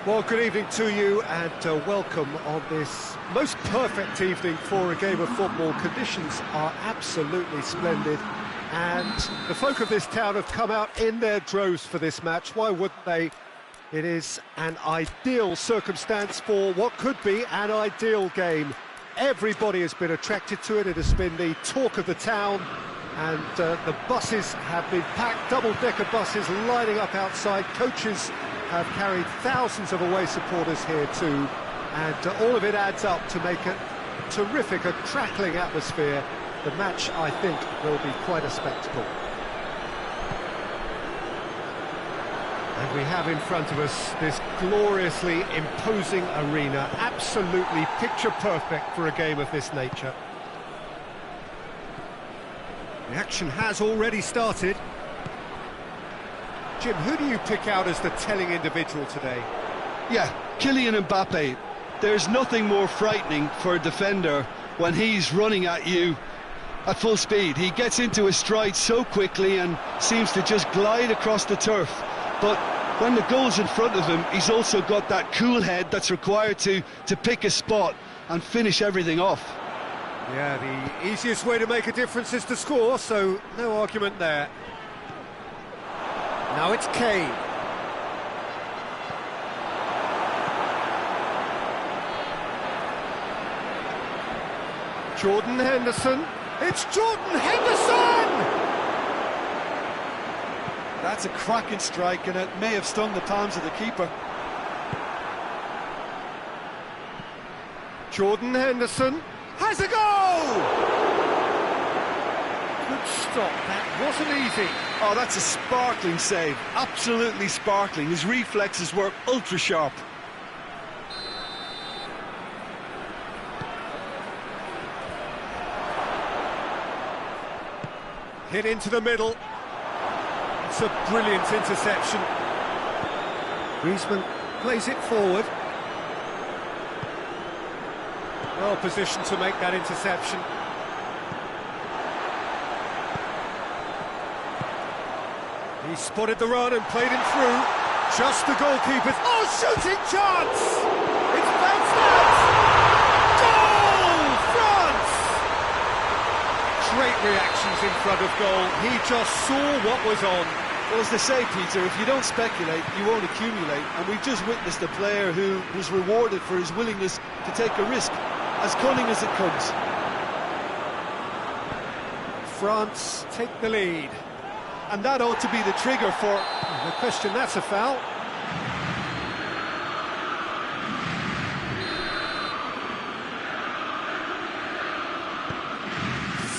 Well, good evening to you and welcome on this most perfect evening for a game of football. Conditions are absolutely splendid and the folk of this town have come out in their droves for this match. Why wouldn't they? It is an ideal circumstance for what could be an ideal game. Everybody has been attracted to it. It has been the talk of the town and the buses have been packed, double-decker buses lining up outside. Coaches have carried thousands of away supporters here too, and all of it adds up to make a terrific, a crackling atmosphere. The match, I think, will be quite a spectacle. And we have in front of us this gloriously imposing arena, absolutely picture perfect for a game of this nature. The action has already started. Jim, who do you pick out as the telling individual today? Yeah, Kylian Mbappe. There's nothing more frightening for a defender when he's running at you at full speed. He gets into his stride so quickly and seems to just glide across the turf. But when the goal's in front of him, he's also got that cool head that's required to pick a spot and finish everything off. Yeah, the easiest way to make a difference is to score, so no argument there. Now it's Kane. Jordan Henderson. It's Jordan Henderson! That's a cracking strike and it may have stung the palms of the keeper. Jordan Henderson has a goal! Good stop, that wasn't easy. Oh, that's a sparkling save, absolutely sparkling. His reflexes were ultra sharp. Hit into the middle. It's a brilliant interception. Griezmann plays it forward. Well positioned to make that interception. He spotted the run and played him through. Just the goalkeeper's... Oh, shooting chance! It's bounced out! Goal! France! Great reactions in front of goal. He just saw what was on. Well, as they say, Peter, if you don't speculate, you won't accumulate. And we've just witnessed a player who was rewarded for his willingness to take a risk, as cunning as it comes. France take the lead. And that ought to be the trigger for... The question, that's a foul.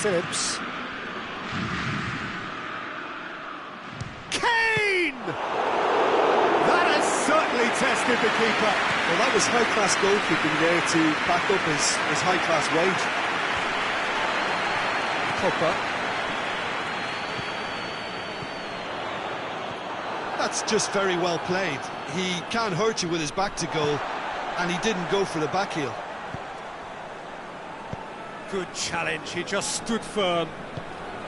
Phillips. Kane! That has certainly tested the keeper. Well, that was high-class goalkeeping there to back up his high-class wage. Popper. That's just very well played. He can't hurt you with his back to goal, and he didn't go for the back heel. Good challenge, he just stood firm.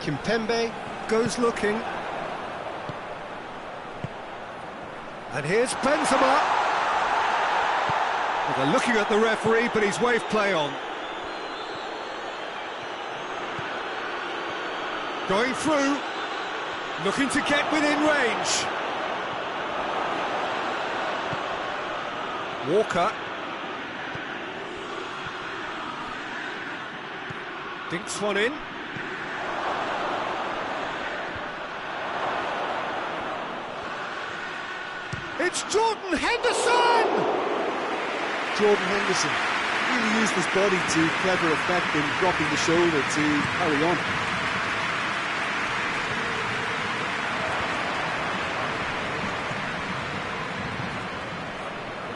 Kimpembe goes looking. And here's Benzema. Well, they're looking at the referee, but he's waved play on. Going through, looking to get within range. Walker. Dinks one in. It's Jordan Henderson! Jordan Henderson really used his body to clever effect in dropping the shoulder to carry on.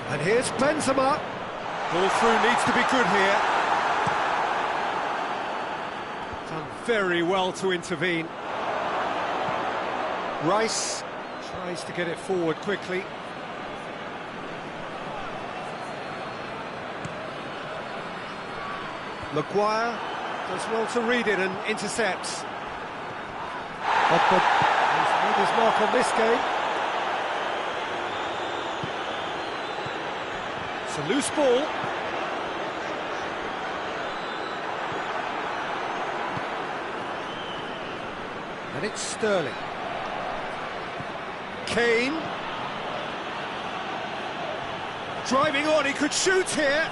And here's Benzema. Ball through needs to be good here. Done very well to intervene. Rice tries to get it forward quickly. Maguire does well to read it and intercepts. But he's made his mark on this game. It's a loose ball. And it's Sterling. Kane. Driving on, he could shoot here.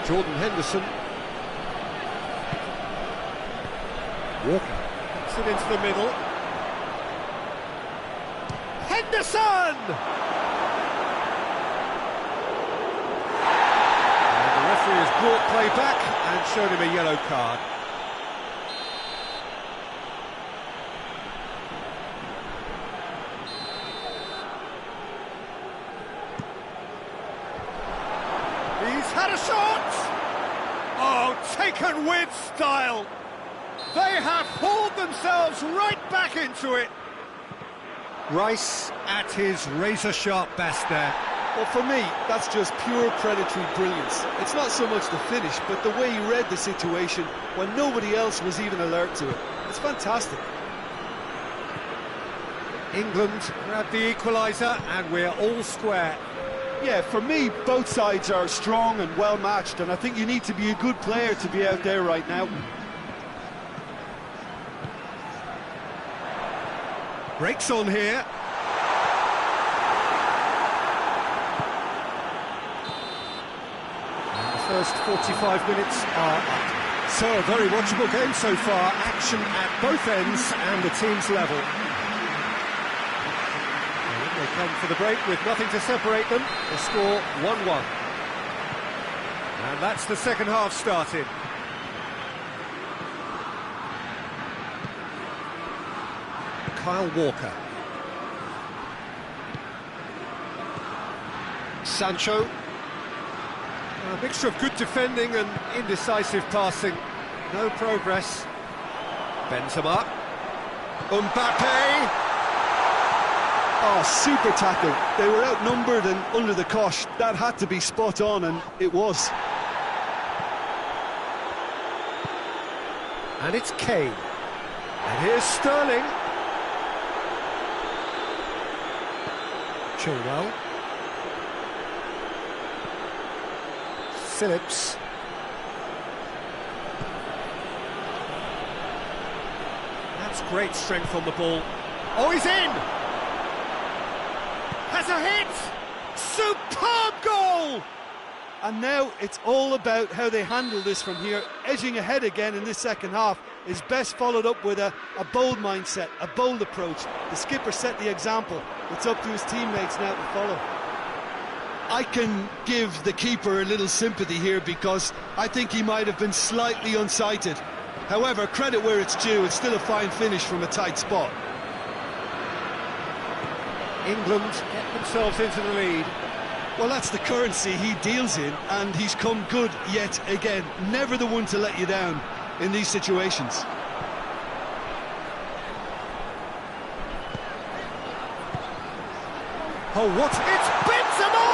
Jordan Henderson. Walker. Puts it into the middle. Henderson! And the referee has brought play back and showed him a yellow card. He's had a shot! Oh, taken with style! They have pulled themselves right back into it! Rice at his razor-sharp best there. Well, for me, that's just pure predatory brilliance. It's not so much the finish, but the way he read the situation when nobody else was even alert to it. It's fantastic. England grab the equaliser and we're all square. Yeah, for me, both sides are strong and well matched, and I think you need to be a good player to be out there right now. Breaks on here. And the first 45 minutes are up. So a very watchable game so far. Action at both ends and the team's level. And they come for the break with nothing to separate them. The score 1-1. And that's the second half started. Kyle Walker. Sancho. A mixture of good defending and indecisive passing. No progress. Benzema. Mbappe. Oh, super tackle. They were outnumbered and under the cosh. That had to be spot on, and it was. And it's Kane. And here's Sterling. Chilwell. Phillips. That's great strength on the ball. Oh, he's in! Has a hit! Superb goal! And now it's all about how they handle this from here. Edging ahead again in this second half is best followed up with a bold mindset, a bold approach. The skipper set the example. It's up to his teammates now to follow. I can give the keeper a little sympathy here because I think he might have been slightly unsighted. However, credit where it's due, it's still a fine finish from a tight spot. England get themselves into the lead. Well, that's the currency he deals in, and he's come good yet again. Never the one to let you down in these situations. Oh, what? It's Benzema!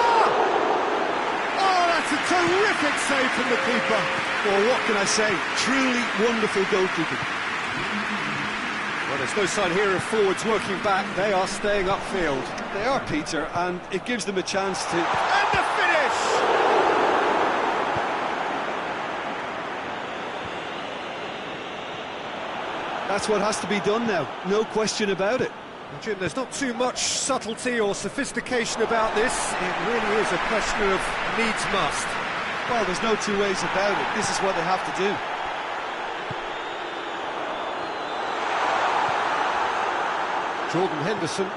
Oh, that's a terrific save from the keeper. Well, what can I say? Truly wonderful goalkeeping. Well, there's no sign here of forwards working back. They are staying upfield. They are, Peter, and it gives them a chance to... And the finish! That's what has to be done now, no question about it. Jim, there's not too much subtlety or sophistication about this. It really is a question of needs must. Well, there's no two ways about it. This is what they have to do. Jordan Henderson.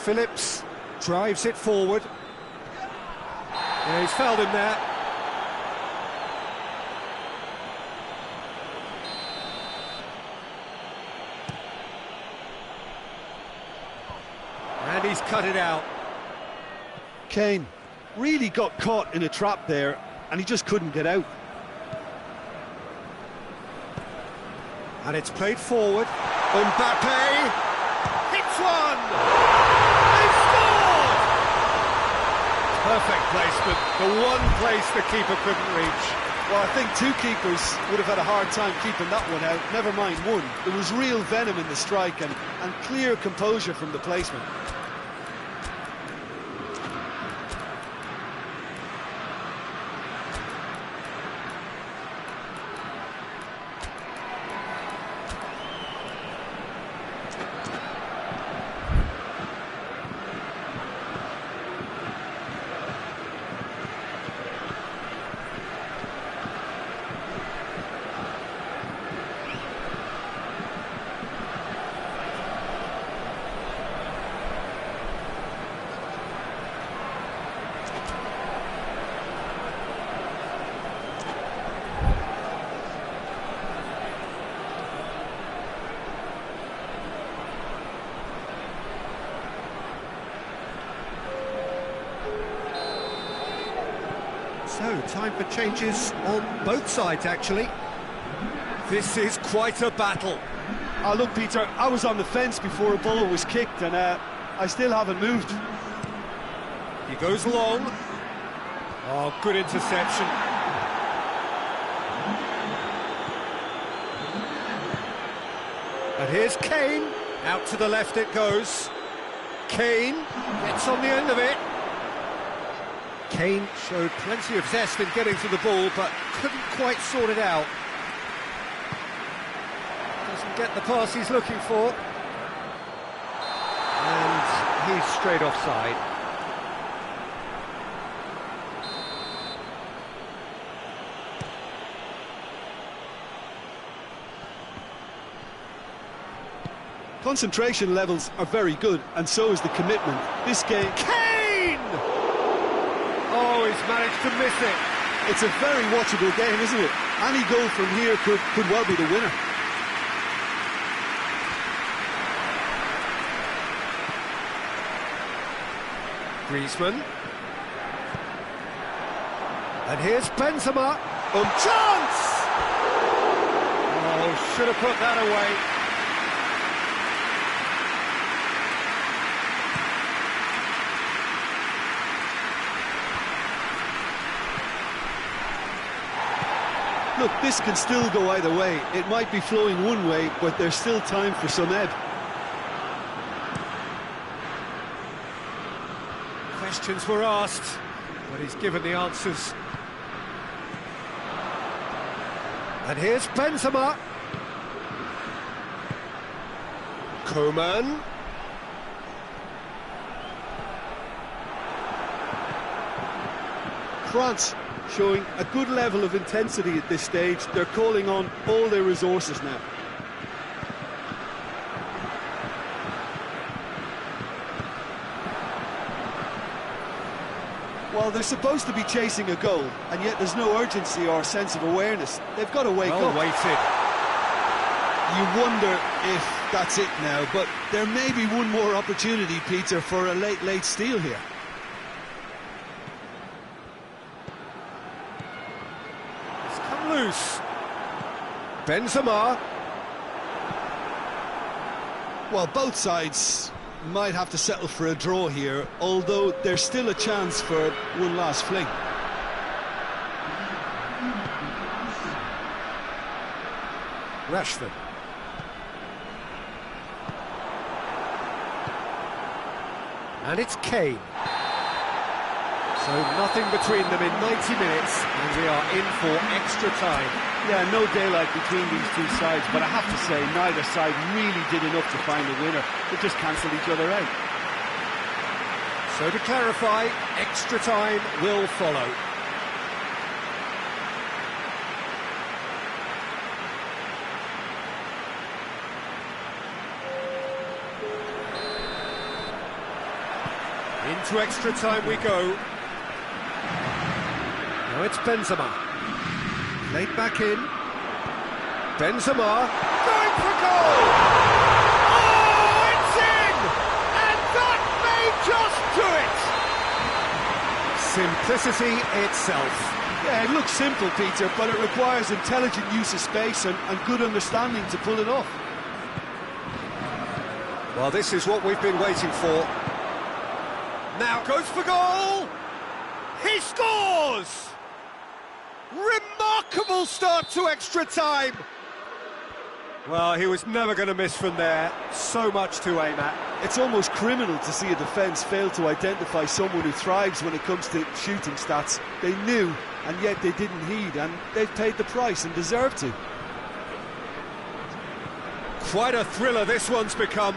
Phillips drives it forward. Yeah, he's fouled him there. And he's cut it out. Kane really got caught in a trap there, and he just couldn't get out. And it's played forward. Mbappe hits one! They've scored! Perfect placement, the one place the keeper couldn't reach. Well, I think two keepers would have had a hard time keeping that one out, never mind one. There was real venom in the strike and clear composure from the placement. So, time for changes on both sides, actually. This is quite a battle. Oh, look, Peter, I was on the fence before a ball was kicked, and I still haven't moved. He goes long. Oh, good interception. And here's Kane. Out to the left it goes. Kane gets on the end of it. Kane showed plenty of zest in getting to the ball, but couldn't quite sort it out. Doesn't get the pass he's looking for. And he's straight offside. Concentration levels are very good, and so is the commitment. This game... Kane! Oh, he's managed to miss it. It's a very watchable game, isn't it? Any goal from here could well be the winner. Griezmann. And here's Benzema. Chance! Oh, should have put that away. Look, this can still go either way. It might be flowing one way, but there's still time for some ebb. Questions were asked, but he's given the answers. And here's Benzema. Coman. France showing a good level of intensity at this stage. They're calling on all their resources now. Well, they're supposed to be chasing a goal, and yet there's no urgency or sense of awareness. They've got to wake up. Well weighted. You wonder if that's it now, but there may be one more opportunity, Peter, for a late steal here. Loose. Benzema. Well, both sides might have to settle for a draw here, although there's still a chance for one last fling. Rashford. And it's Kane. So nothing between them in 90 minutes, and we are in for extra time. Yeah, no daylight between these two sides, but I have to say, neither side really did enough to find a winner. They just cancelled each other out. So to clarify, extra time will follow. Into extra time we go. Now it's Benzema. Played back in. Benzema going for goal! Oh, it's in! And that may just do it! Simplicity itself. Yeah, it looks simple, Peter, but it requires intelligent use of space and good understanding to pull it off. Well, this is what we've been waiting for. Now goes for goal! He scores! Remarkable remarkable start to extra time. Well, he was never going to miss from there. So much to aim at. It's almost criminal to see a defence fail to identify someone who thrives when it comes to shooting stats. They knew, and yet they didn't heed, and they've paid the price and deserve to. Quite a thriller this one's become.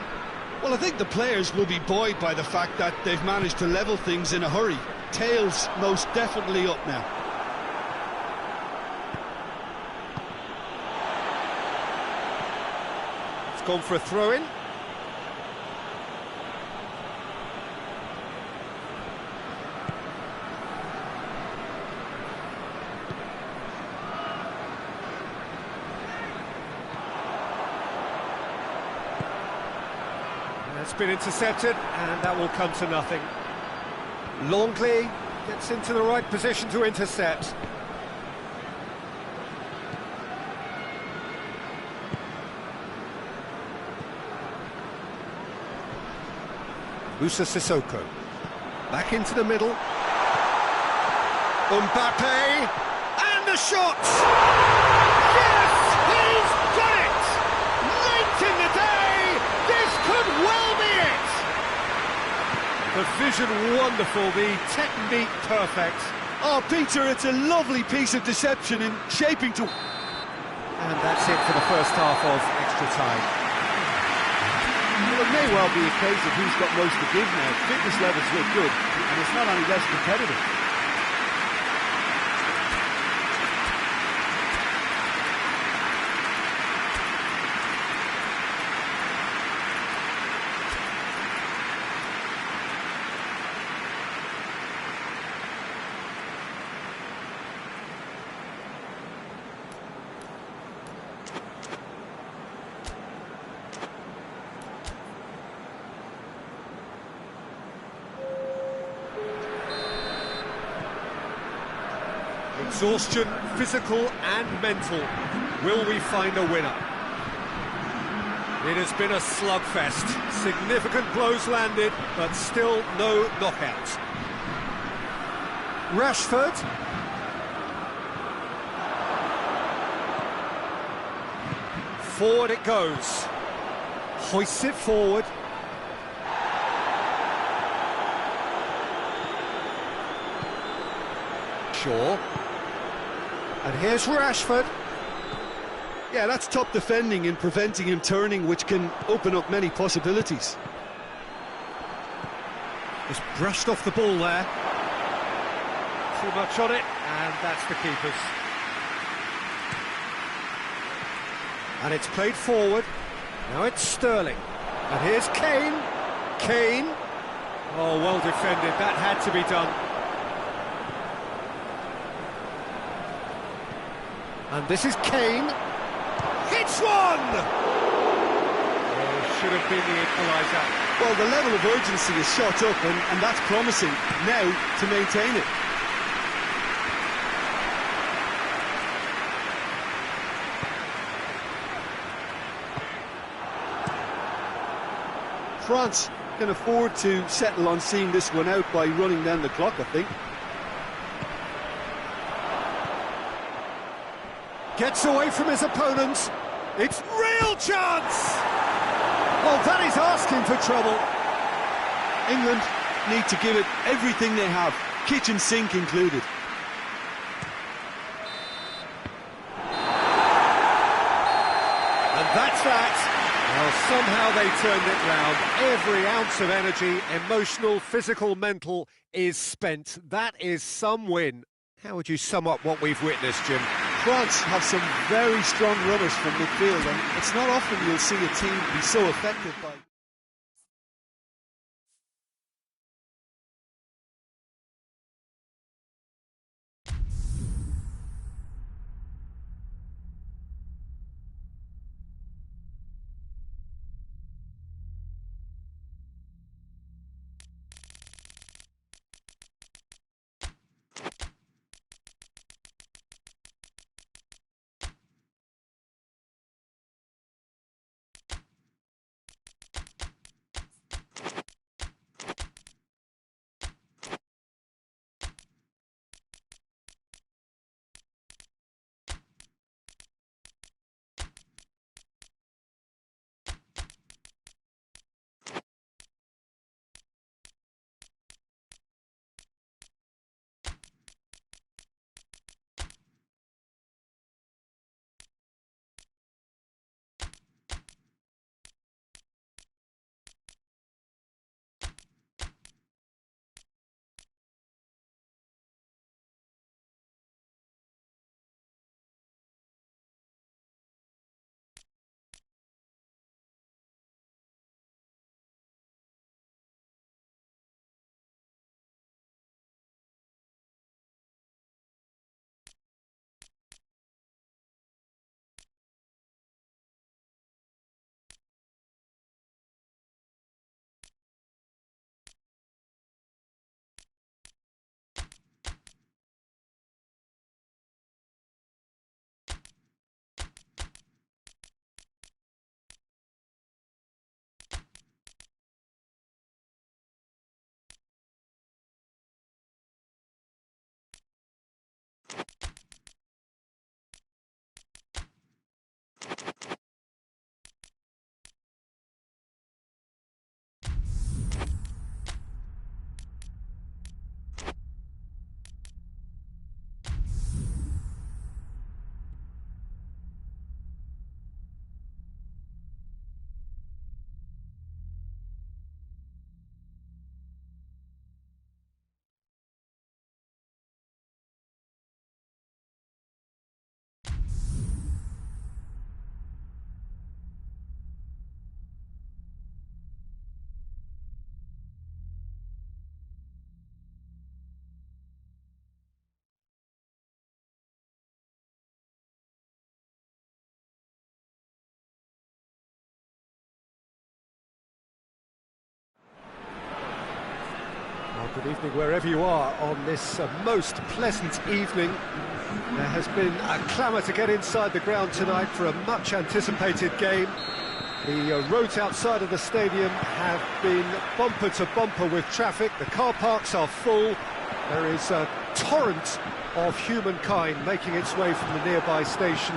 Well, I think the players will be buoyed by the fact that they've managed to level things in a hurry. Tails most definitely up now. It's gone for a throw-in. It's been intercepted, and that will come to nothing. Longley gets into the right position to intercept. Musa Sissoko. Back into the middle. Mbappe. And the shot! Yes! He's got it! Late in the day! This could well be it! The vision wonderful, the technique perfect. Oh, Peter, it's a lovely piece of deception in shaping to... And that's it for the first half of extra time. Well, it may well be a case of who's got most to give now. Fitness levels look good, and it's not any less competitive. Exhaustion, physical and mental. Will we find a winner? It has been a slugfest. Significant blows landed, but still no knockout. Rashford. Forward it goes. Hoists it forward. Shaw. And here's Rashford. Yeah, that's top defending in preventing him turning, which can open up many possibilities. Just brushed off the ball there. Too much on it, and that's the keeper's. And it's played forward. Now it's Sterling. And here's Kane. Kane. Oh, well defended. That had to be done. And this is Kane. Hits one! Oh, should have been the equaliser. Well, the level of urgency is shot up, and that's promising now to maintain it. France can afford to settle on seeing this one out by running down the clock, I think. Gets away from his opponents. It's real chance! Well, that is asking for trouble. England need to give it everything they have, kitchen sink included. And that's that. Well, somehow they turned it round. Every ounce of energy, emotional, physical, mental, is spent. That is some win. How would you sum up what we've witnessed, Jim? France have some very strong runners from midfield, and it's not often you'll see a team be so effective by... Good evening wherever you are on this most pleasant evening. There has been a clamour to get inside the ground tonight for a much-anticipated game. The roads outside of the stadium have been bumper to bumper with traffic. The car parks are full. There is a torrent of humankind making its way from the nearby station,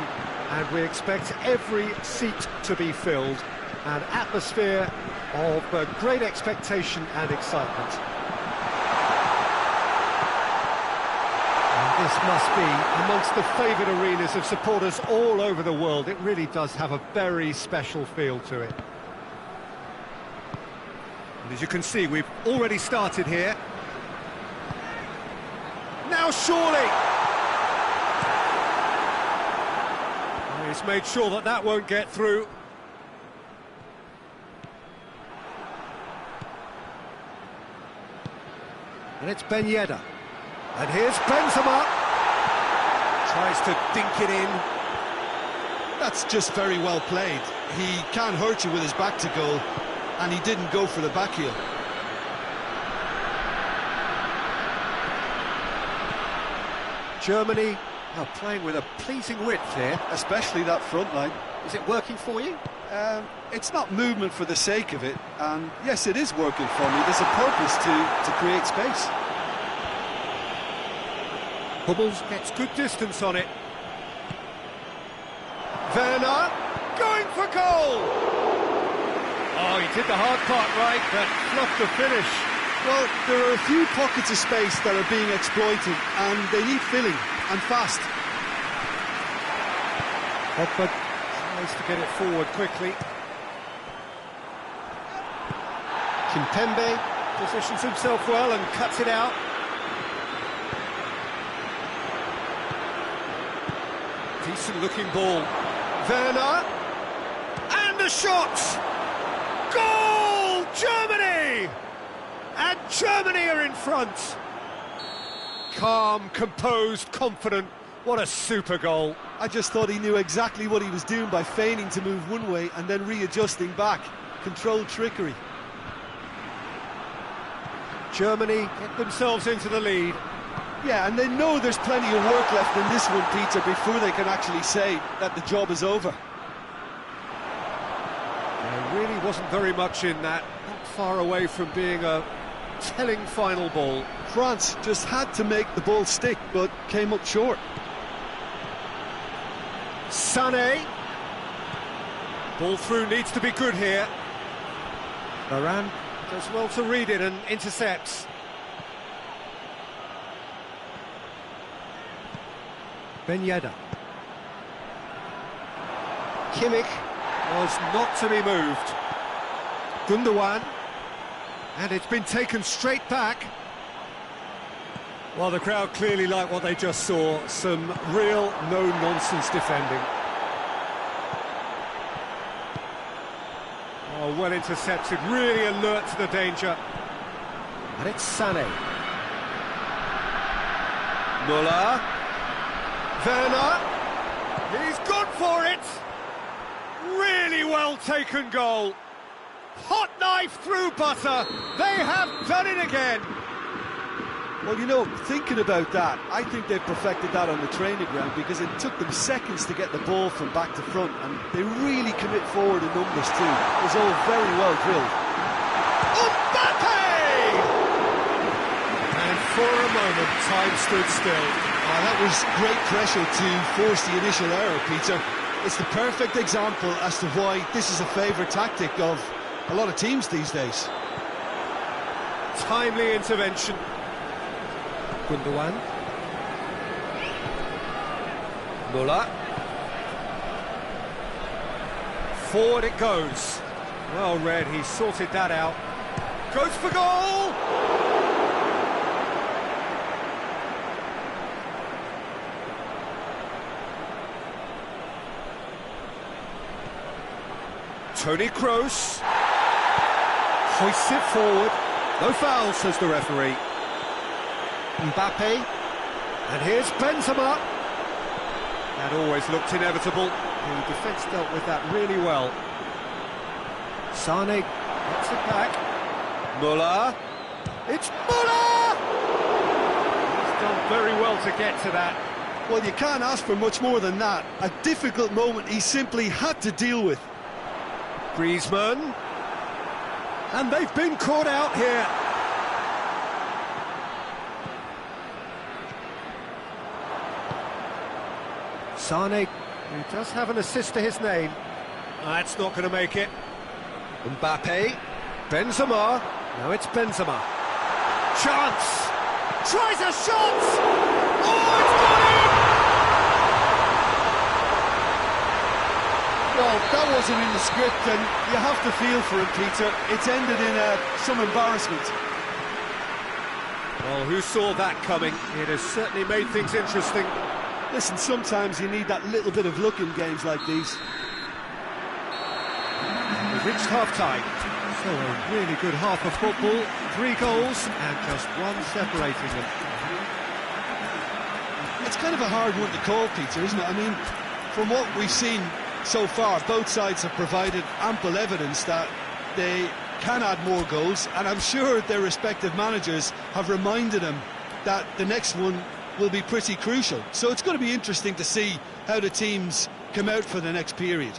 and we expect every seat to be filled. An atmosphere of great expectation and excitement. This must be amongst the favoured arenas of supporters all over the world. It really does have a very special feel to it. And as you can see, we've already started here. Now surely! He's made sure that that won't get through. And it's Ben Yedder. And here's Benzema. Tries to dink it in. That's just very well played. He can't hurt you with his back to goal, and he didn't go for the back heel. Germany are playing with a pleasing width here. Especially that front line. Is it working for you? It's not movement for the sake of it, and yes, it is working for me. There's a purpose to create space. Hummels gets good distance on it. Werner going for goal! Oh, he did the hard part right, but fluffed the finish. Well, there are a few pockets of space that are being exploited, and they need filling, and fast. But tries to get it forward quickly. Kimpembe positions himself well and cuts it out. Decent looking ball. Werner, and the shot! Goal! Germany! And Germany are in front. Calm, composed, confident. What a super goal. I just thought he knew exactly what he was doing by feigning to move one way and then readjusting back. Controlled trickery. Germany get themselves into the lead. Yeah, and they know there's plenty of work left in this one, Peter, before they can actually say that the job is over. There really wasn't very much in that, not far away from being a telling final ball. France just had to make the ball stick, but came up short. Sané. Ball through needs to be good here. Varane does well to read it and intercepts. Ben Yedder. Kimmich was not to be moved. Gundogan. And it's been taken straight back. Well, the crowd clearly like what they just saw. Some real no-nonsense defending. Oh, well intercepted, really alert to the danger. And it's Sané. Müller. Werner, he's gone for it! Really well taken goal. Hot knife through butter, they have done it again. Well, you know, thinking about that, I think they've perfected that on the training ground because it took them seconds to get the ball from back to front, and they really commit forward in numbers too. It was all very well drilled. Mbappe! And for a moment, time stood still. That was great pressure to force the initial error, Peter. It's the perfect example as to why this is a favourite tactic of a lot of teams these days. Timely intervention. Gundogan. Müller. Forward it goes. Well read, he sorted that out. Goes for goal! Toni Kroos hoists it forward. No foul, says the referee. Mbappe. And here's Benzema. That always looked inevitable. The defence dealt with that really well. Sané gets it back. Müller. It's Muller! He's done very well to get to that. Well, you can't ask for much more than that. A difficult moment he simply had to deal with. Griezmann. And they've been caught out here. Sane, who does have an assist to his name. That's not going to make it. Mbappe. Benzema. Now it's Benzema. Chance! Tries a shot! Oh, it's gone in! Well, that wasn't in the script, and you have to feel for him, Peter. It's ended in some embarrassment. Well, who saw that coming? It has certainly made things interesting. Listen, sometimes you need that little bit of luck in games like these. We've reached half-time. So a really good half of football. 3 goals and just one separating them. It's kind of a hard one to call, Peter, isn't it? I mean, from what we've seen so far, both sides have provided ample evidence that they can add more goals, and I'm sure their respective managers have reminded them that the next one will be pretty crucial. So it's going to be interesting to see how the teams come out for the next period.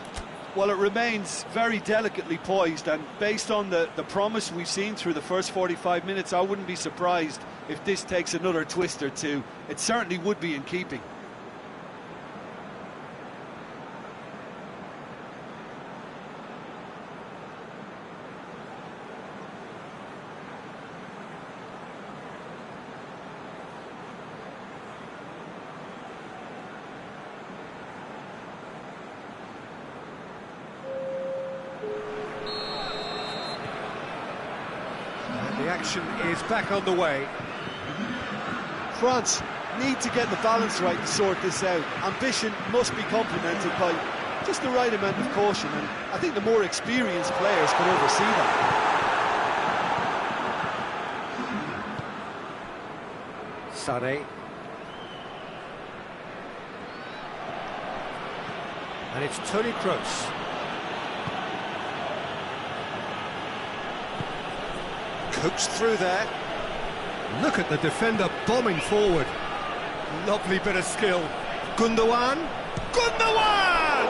Well, it remains very delicately poised, and based on the promise we've seen through the first 45 minutes, I wouldn't be surprised if this takes another twist or two. It certainly would be in keeping. The action is back on the way. France need to get the balance right to sort this out. Ambition must be complemented by just the right amount of caution, and I think the more experienced players can oversee that. Sane. And it's Toni Kroos. Coaxed through there. Look at the defender bombing forward. Lovely bit of skill. Gundogan. Gundogan!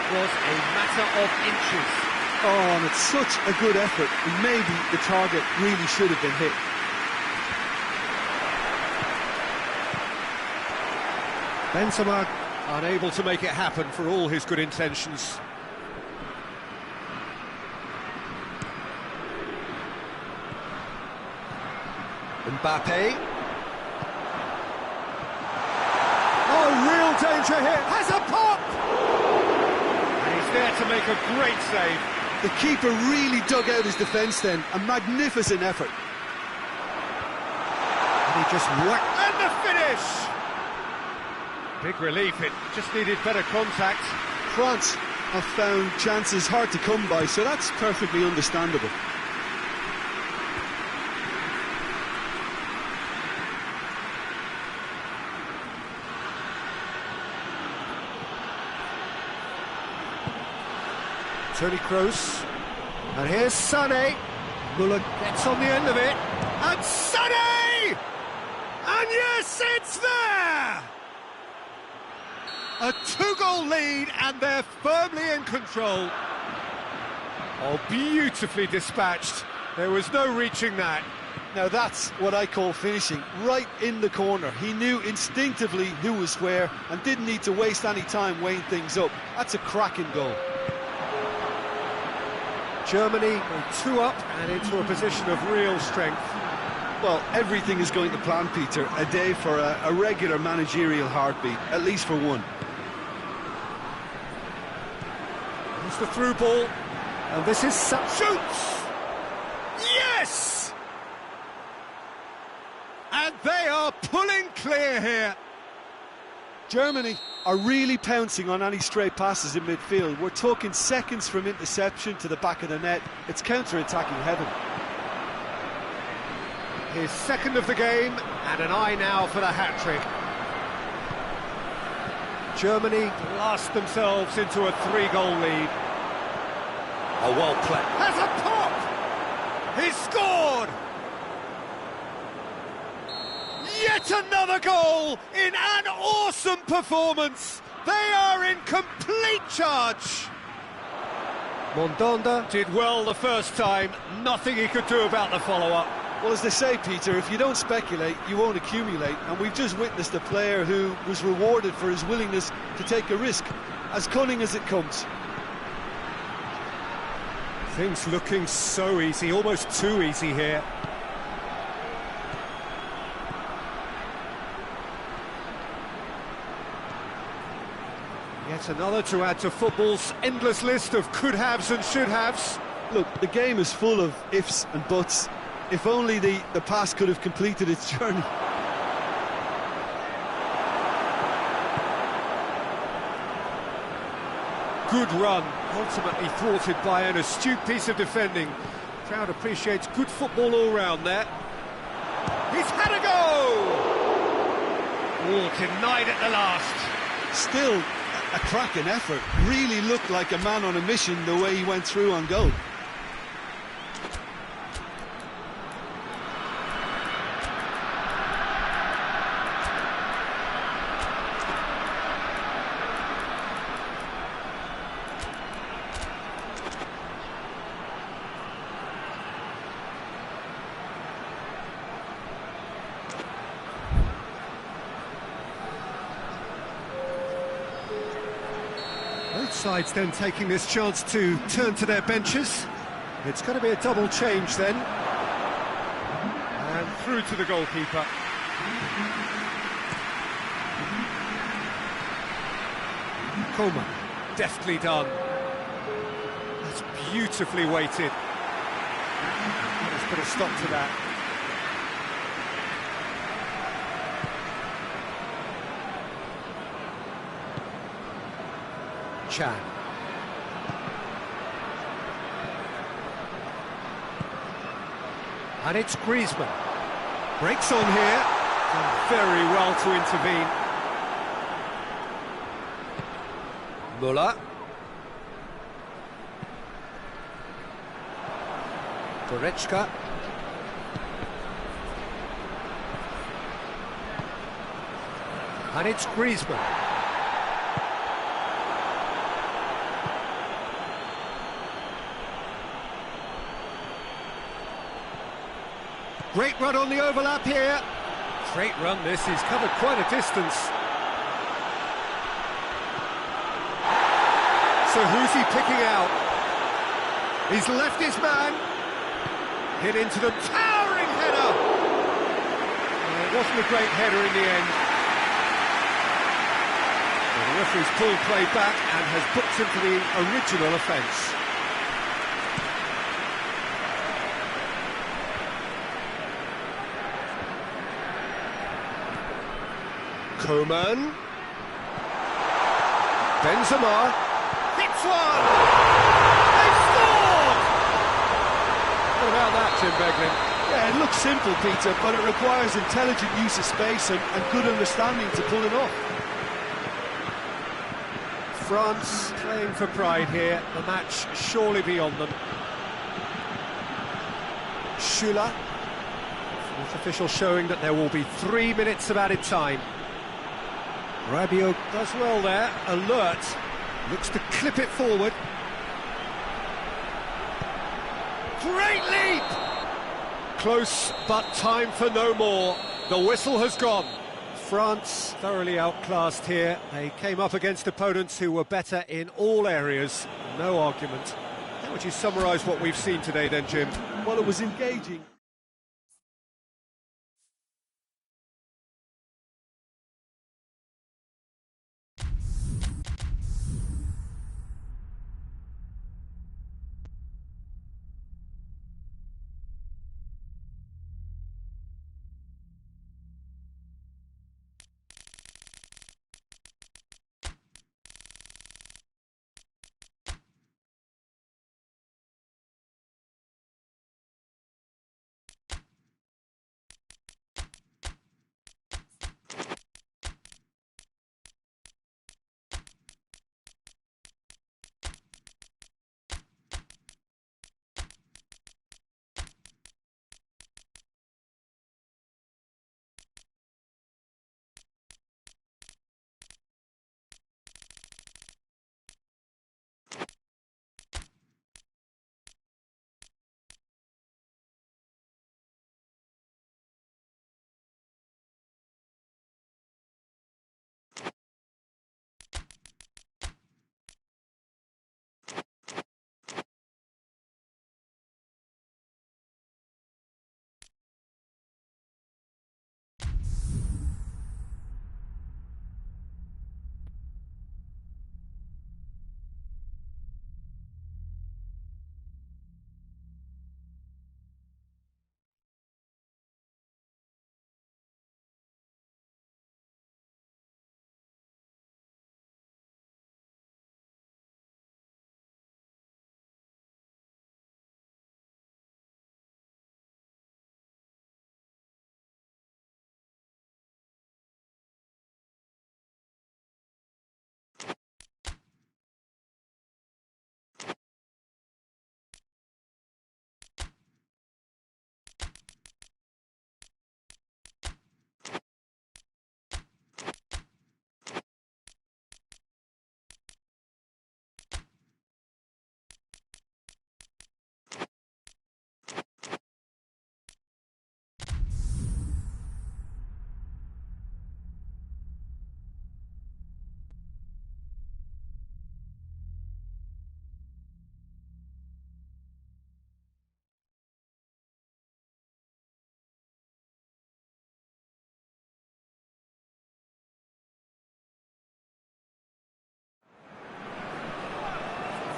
It was a matter of inches. Oh, and it's such a good effort. Maybe the target really should have been hit. Benzema unable to make it happen for all his good intentions. Mbappe. Oh, real danger here. Has a pop! And he's there to make a great save. The keeper really dug out his defence then. A magnificent effort. And he just whacked. And the finish! Big relief. It just needed better contact. France have found chances hard to come by, so that's perfectly understandable. Toni Kroos, and here's Sane. Muller gets on the end of it, and Sane! And yes, it's there! A 2-goal lead, and they're firmly in control. Oh, beautifully dispatched. There was no reaching that. Now that's what I call finishing, right in the corner. He knew instinctively who was where and didn't need to waste any time weighing things up. That's a cracking goal. Germany go 2 up and into a position of real strength. Well, everything is going to plan, Peter. A day for a regular managerial heartbeat, at least for one. Here's the through ball, and this is shoots! Yes! And they are pulling clear here. Germany are really pouncing on any stray passes in midfield. We're talking seconds from interception to the back of the net. It's counter-attacking heaven. His second of the game, and an eye now for the hat-trick. Germany blast themselves into a 3-goal lead. Oh, well played. Has a pop! He's scored! Yet another goal in an awesome performance. They are in complete charge. Mondonda did well the first time, nothing he could do about the follow-up. Well, as they say, Peter, if you don't speculate, you won't accumulate. And we've just witnessed a player who was rewarded for his willingness to take a risk, as cunning as it comes. Things looking so easy, almost too easy here. Yet another to add to football's endless list of could-haves and should-haves. Look, the game is full of ifs and buts. If only the pass could have completed its journey. Good run, ultimately thwarted by an astute piece of defending. Crowd appreciates good football all round there. He's had a go! Oh, denied at the last. Still a cracking effort. Really looked like a man on a mission the way he went through on goal. Both sides then taking this chance to turn to their benches. It's going to be a double change then. And through to the goalkeeper. Coman, deftly done. That's beautifully weighted. Let's put a stop to that. Chan. And it's Griezmann. Breaks on here. Done very well to intervene. Muller. Goretzka. And it's Griezmann. Great run on the overlap here. Great run this, he's covered quite a distance. So who's he picking out? He's left his man. Hit into the towering header. It wasn't a great header in the end. Well, the referee's pulled play back and has booked him for the original offence. Coman. Benzema. Hits one! They've scored! What about that, Tim Beglin? Yeah, it looks simple, Peter, but it requires intelligent use of space and good understanding to pull it off. France playing for pride here. The match surely beyond them. Schüller. Fourth official showing that there will be 3 minutes of added time. Rabiot does well there, alert, looks to clip it forward. Great leap! Close, but time for no more. The whistle has gone. France thoroughly outclassed here. They came up against opponents who were better in all areas. No argument. How would you summarise what we've seen today then, Jim? Well, it was engaging.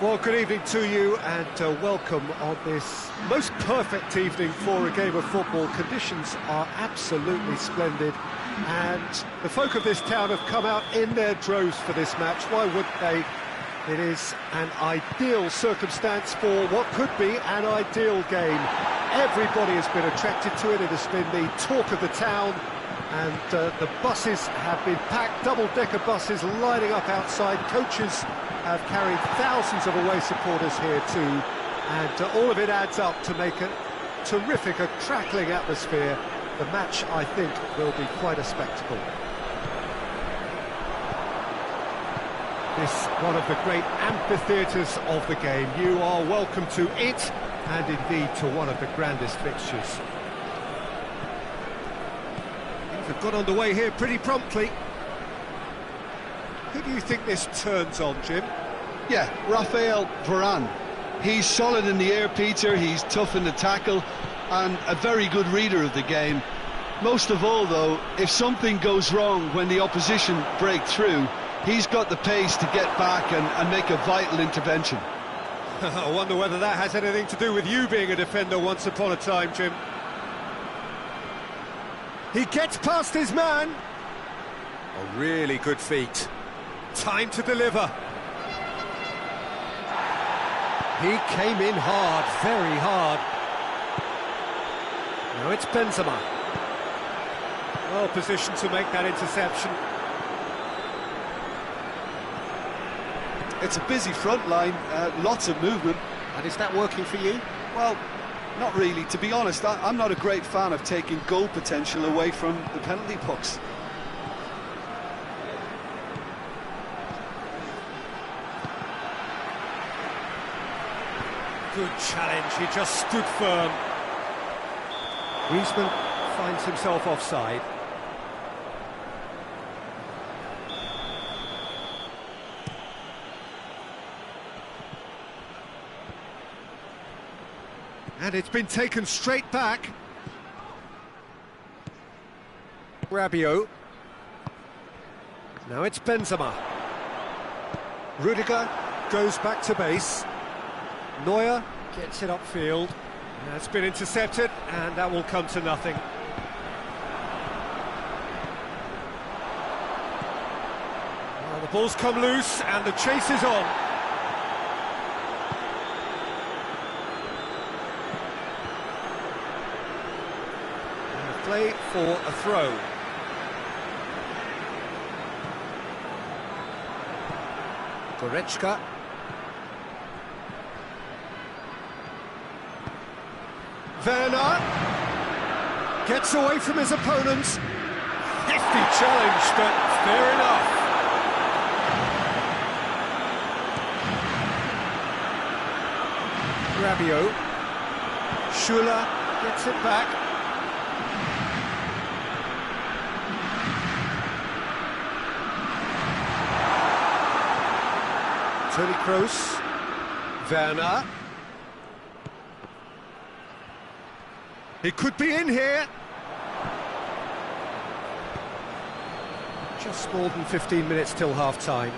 Well, good evening to you and welcome on this most perfect evening for a game of football. Conditions are absolutely splendid and the folk of this town have come out in their droves for this match. Why wouldn't they? It is an ideal circumstance for what could be an ideal game. Everybody has been attracted to it. It has been the talk of the town and the buses have been packed, double-decker buses lining up outside. Coaches have carried thousands of away supporters here too, and all of it adds up to make a terrific, a crackling atmosphere. The match, I think, will be quite a spectacle. This one of the great amphitheatres of the game. You are welcome to it, and indeed to one of the grandest fixtures. Things have got underway here pretty promptly. Who do you think this turns on, Jim? Yeah, Raphael Varane. He's solid in the air, Peter, he's tough in the tackle, and a very good reader of the game. Most of all, though, if something goes wrong when the opposition break through, he's got the pace to get back and make a vital intervention. I wonder whether that has anything to do with you being a defender once upon a time, Jim. He gets past his man. A really good feat. Time to deliver. He came in hard, very hard. Now it's Benzema. Well positioned to make that interception. It's a busy front line, lots of movement. And is that working for you? Well, not really. To be honest, I'm not a great fan of taking goal potential away from the penalty box. Good challenge, he just stood firm. Griezmann finds himself offside. And it's been taken straight back. Rabiot. Now it's Benzema. Rudiger goes back to base. Neuer gets it upfield. That's been intercepted, and that will come to nothing. Well, the ball's come loose, and the chase is on. Play for a throw. Goretzka. Werner gets away from his opponents. Hefty challenge, but fair enough. Rabiot. Schuller gets it back. Toni Kroos, Werner. He could be in here. Just more than 15 minutes till half-time.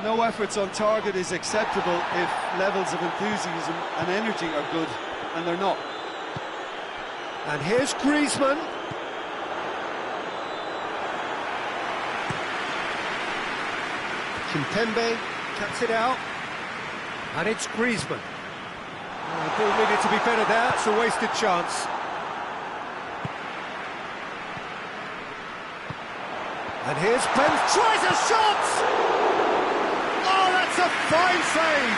No efforts on target is acceptable if levels of enthusiasm and energy are good, and they're not. And here's Griezmann. Kimpembe cuts it out, and it's Griezmann. Oh, the ball needed to be better there, it's a wasted chance. And here's Ben, tries a shot! Oh, that's a fine save!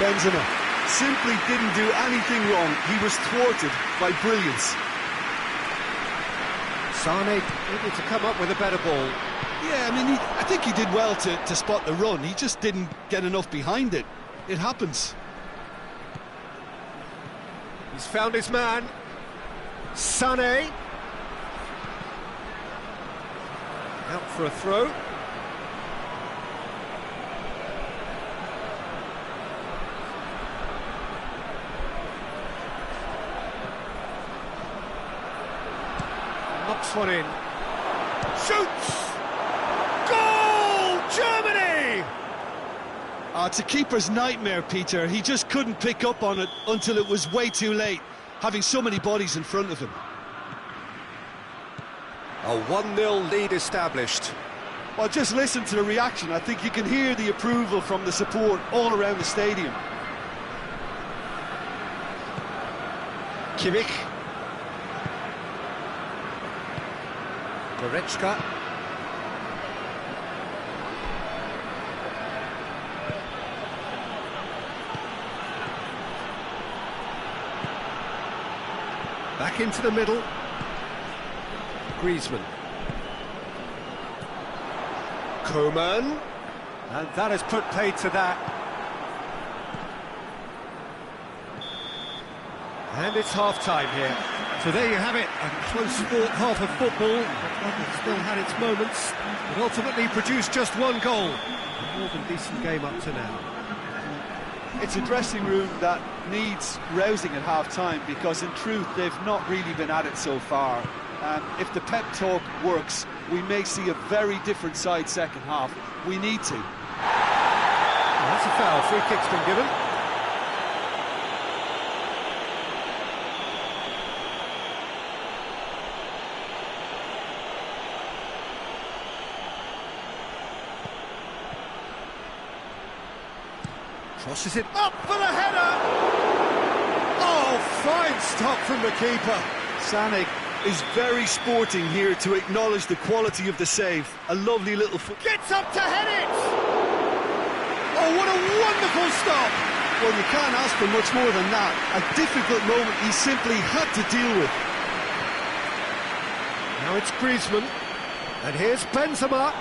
Benzema simply didn't do anything wrong, he was thwarted by brilliance. Sane needed to come up with a better ball. Yeah, I mean, I think he did well to spot the run. He just didn't get enough behind it. It happens. He's found his man. Sane. Out for a throw. Knocks one in. Shoots! Goal! Germany! It's a keeper's nightmare, Peter. He just couldn't pick up on it until it was way too late, having so many bodies in front of him. A 1-0 lead established. Well, just listen to the reaction. I think you can hear the approval from the support all around the stadium. Kimmich. Goretzka. Back into the middle. Griezmann. Coman. And that has put paid to that. And it's half-time here. So there you have it, a close sport half of football, but one that still had its moments, but ultimately produced just one goal. A more than decent game up to now. It's a dressing room that needs rousing at half-time, because in truth they've not really been at it so far. If the pep talk works, we may see a very different side second half. We need to. Well, that's a foul. Free kick's been given. Crosses it up for the header! Oh, fine stop from the keeper. Sanek is very sporting here to acknowledge the quality of the save. A lovely little foot. Gets up to head it! Oh, what a wonderful stop! Well, you can't ask for much more than that. A difficult moment he simply had to deal with. Now it's Griezmann. And here's Benzema.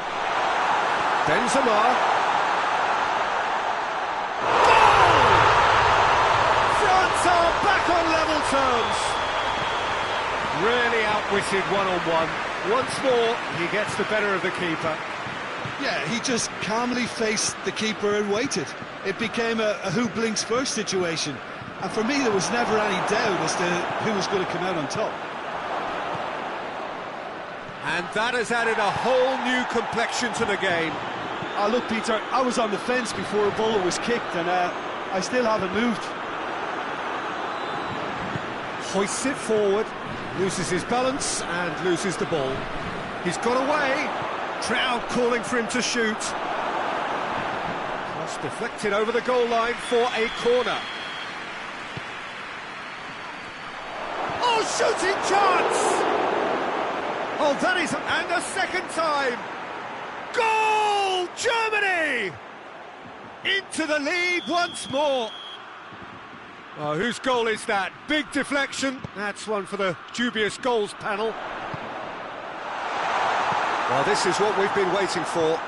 Benzema. Back on level terms. Really outwitted one-on-one. Once more, he gets the better of the keeper. Yeah, he just calmly faced the keeper and waited. It became a who blinks first situation. And for me, there was never any doubt as to who was going to come out on top. And that has added a whole new complexion to the game. Look, Peter, I was on the fence before a ball was kicked, and I still haven't moved. Hoists it forward, loses his balance and loses the ball. He's got away. Crowd calling for him to shoot. Cross deflected over the goal line for a corner. Oh, shooting chance! Oh, that is... and a second time! Goal! Germany! Into the lead once more. Oh, whose goal is that? Big deflection. That's one for the dubious goals panel. Well, this is what we've been waiting for.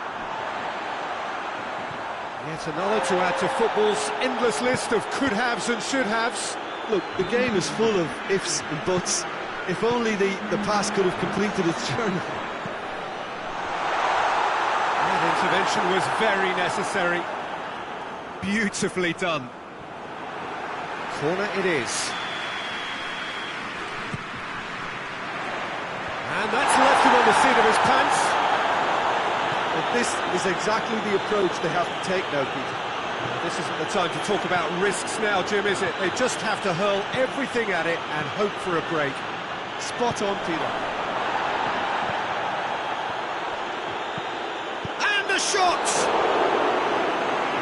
Yet another to add to football's endless list of could-haves and should-haves. Look, the game is full of ifs and buts. If only the pass could have completed its journey. That intervention was very necessary. Beautifully done. Corner it is. And that's left him on the seat of his pants. But this is exactly the approach they have to take now, Peter. This isn't the time to talk about risks now, Jim, is it? They just have to hurl everything at it and hope for a break. Spot on, Peter. And the shot!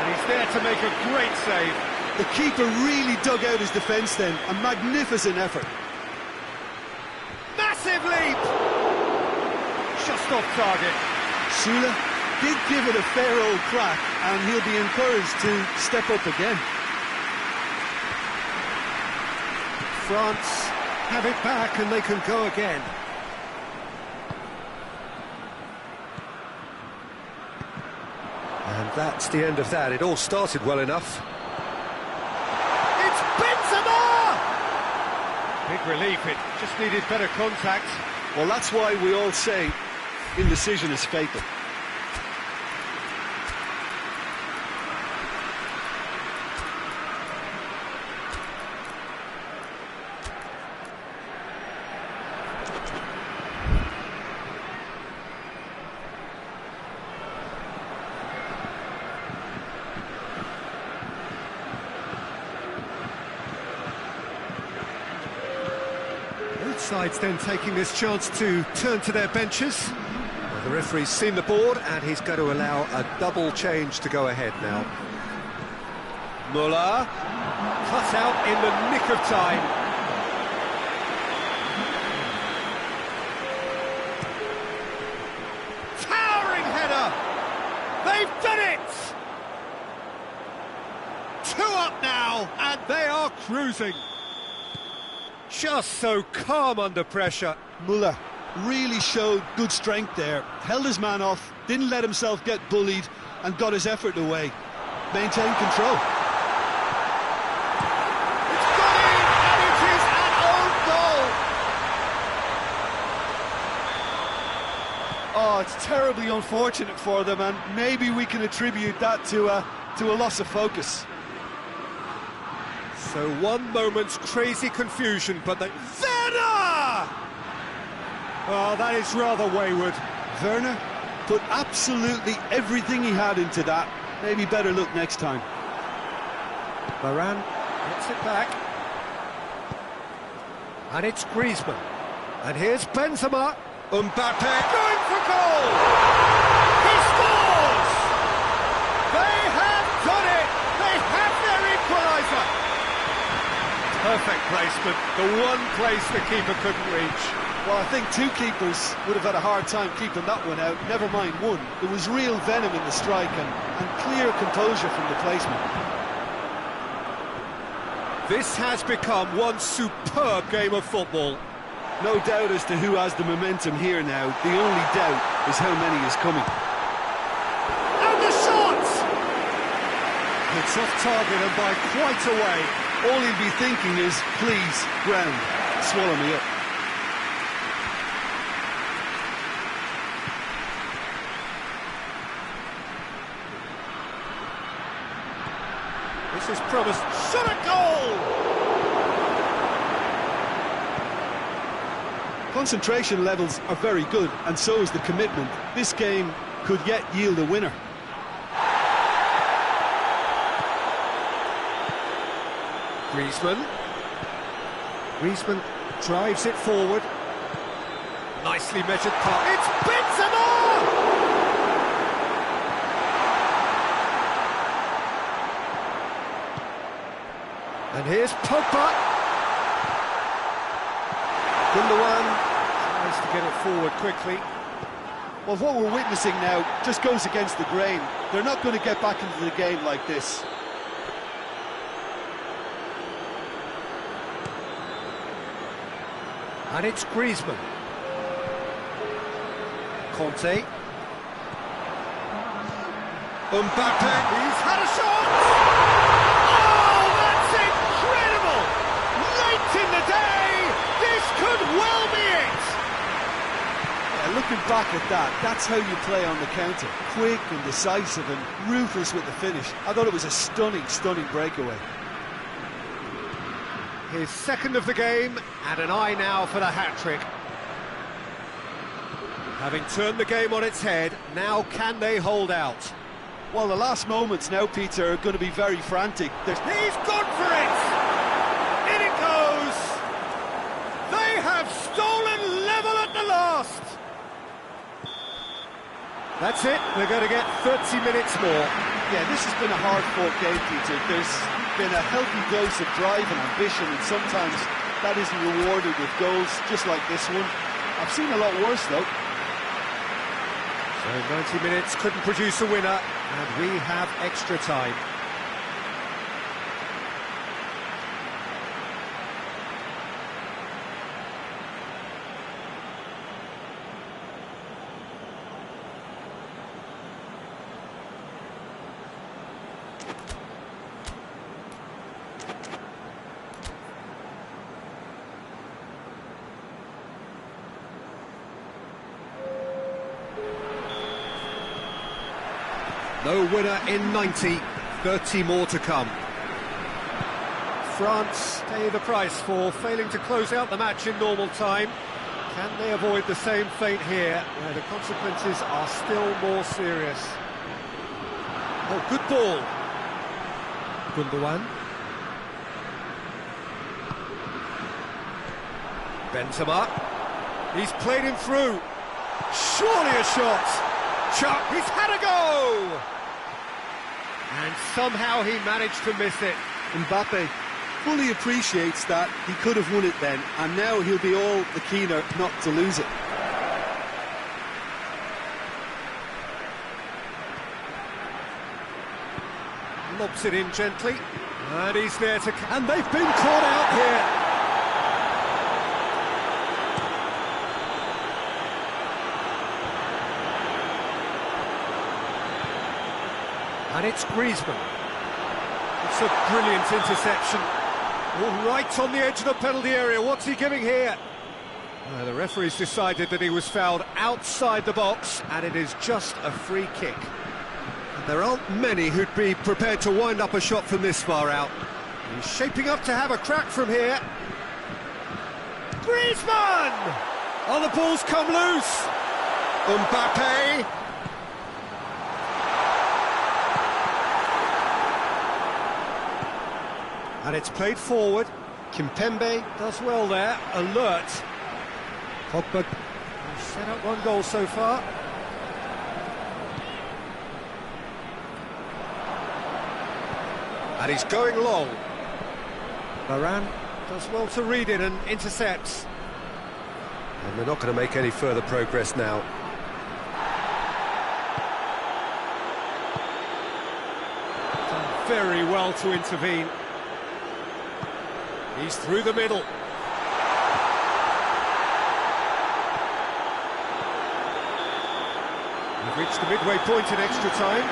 And he's there to make a great save. The keeper really dug out his defence then. A magnificent effort. Massive leap! Just off target. Sula did give it a fair old crack, and he'll be encouraged to step up again. France have it back and they can go again. And that's the end of that. It all started well enough. It's Benzema! Big relief, it just needed better contact. Well, that's why we all say indecision is fatal. sides then taking this chance to turn to their benches. Well, the referee's seen the board and he's going to allow a double change to go ahead now. Muller, cut out in the nick of time. Towering header! They've done it! 2 up now, and they are cruising. Just so calm under pressure. Muller really showed good strength there, held his man off, didn't let himself get bullied, and got his effort away. Maintained control. It's got in, and it is an own goal. Oh, it's terribly unfortunate for them, and maybe we can attribute that to a loss of focus. So one moment's crazy confusion, but Werner! Oh, that is rather wayward. Werner put absolutely everything he had into that. Maybe better look next time. Varane gets it back. And it's Griezmann. And here's Benzema. Mbappe going for goal! He scores! They have done it! They have their equaliser! Perfect placement, the one place the keeper couldn't reach. Well, I think 2 keepers would have had a hard time keeping that one out, never mind 1. There was real venom in the strike and clear composure from the placement. This has become one superb game of football. No doubt as to who has the momentum here now. The only doubt is how many is coming. And the shot! It's off target and by quite a way. All he'll be thinking is, please, ground, swallow me up. This is promised. Shot a goal! Concentration levels are very good, and so is the commitment. This game could yet yield a winner. Griezmann drives it forward. Nicely measured pass. It's Benzema! And here's Pogba. Gundogan tries to get it forward quickly. Well, what we're witnessing now just goes against the grain. They're not going to get back into the game like this. And it's Griezmann. Conte. Mbappe. He's had a shot! Oh, that's incredible! Late in the day, this could well be it! Yeah, looking back at that, that's how you play on the counter. Quick and decisive and ruthless with the finish. I thought it was a stunning, stunning breakaway. His second of the game, and an eye now for the hat-trick. Having turned the game on its head, now can they hold out? Well, the last moments now, Peter, are going to be very frantic. He's gone for it! In it goes! They have stolen level at the last! That's it, they're going to get 30 minutes more. Yeah, this has been a hard-fought game, Peter. There's been a healthy dose of drive and ambition, and sometimes that isn't rewarded with goals, just like this one. I've seen a lot worse, though. So 90 minutes couldn't produce a winner, and we have extra time. No winner in 90, 30 more to come. France pay the price for failing to close out the match in normal time. Can they avoid the same fate here, where the consequences are still more serious? Oh, good ball. Gundogan. Benzema. He's played him through. Surely a shot. Chuck, he's had a go! And somehow he managed to miss it. Mbappe fully appreciates that he could have won it then, and now he'll be all the keener not to lose it. Lobs it in gently, and he's there to... And they've been caught out here. And it's Griezmann. It's a brilliant interception. All right on the edge of the penalty area. What's he giving here? The referee's decided that he was fouled outside the box, and it is just a free kick. And there aren't many who'd be prepared to wind up a shot from this far out. He's shaping up to have a crack from here. Griezmann! Oh, the ball's come loose. Mbappe. And it's played forward. Kimpembe does well there. Alert. Pogba has set up one goal so far. And he's going long. Varane does well to read it and intercepts. And they're not going to make any further progress now. Done very well to intervene. He's through the middle. We've reached the midway point in extra time.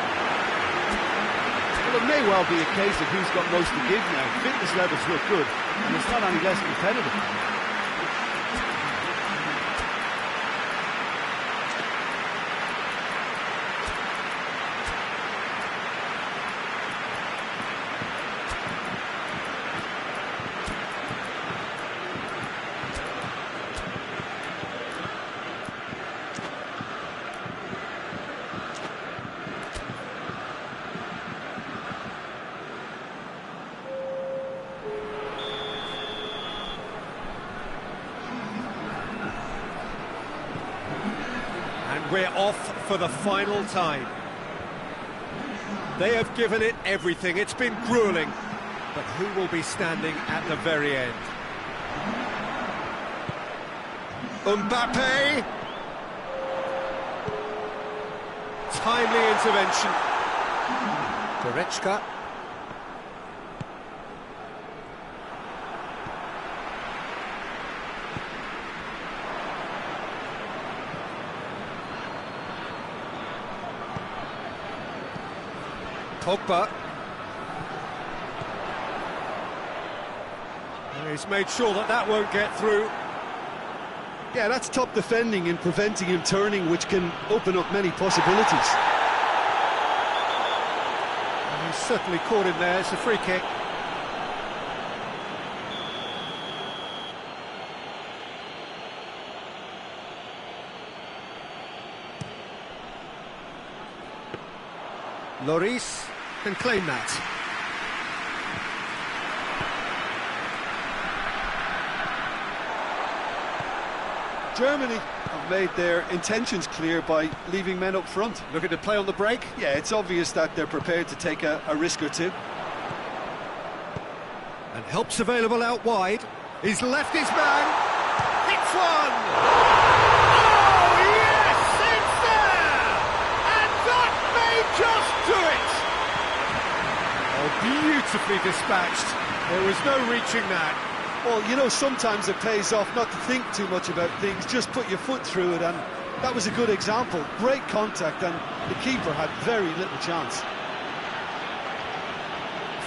Well, it may well be a case of who's got most to give now. Fitness levels look good, and it's not any less competitive. We're off for the final time. They have given it everything. It's been grueling. But who will be standing at the very end? Mbappe! Timely intervention. Goretzka. Pogba. He's made sure that that won't get through. Yeah, that's top defending and preventing him turning, which can open up many possibilities. And he's certainly caught him there. It's a free kick. Lloris can claim that. Germany have made their intentions clear by leaving men up front. Looking to play on the break. Yeah, it's obvious that they're prepared to take a risk or two. And help's available out wide. He's left his man. Hits one! Oh, yes! It's there! And that may just do it! Oh, beautifully dispatched. There was no reaching that. Well, you know, sometimes it pays off not to think too much about things, just put your foot through it, and that was a good example. Great contact, and the keeper had very little chance.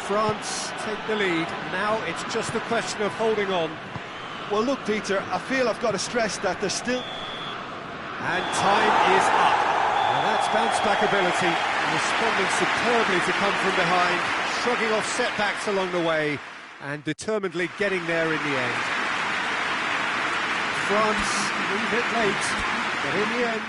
France take the lead. Now it's just a question of holding on. Well, look, Peter, I feel I've got to stress that there's still... And time is up. Now that's bounce-back ability, responding superbly to come from behind, shrugging off setbacks along the way, and determinedly getting there in the end. France, a little bit late, but in the end...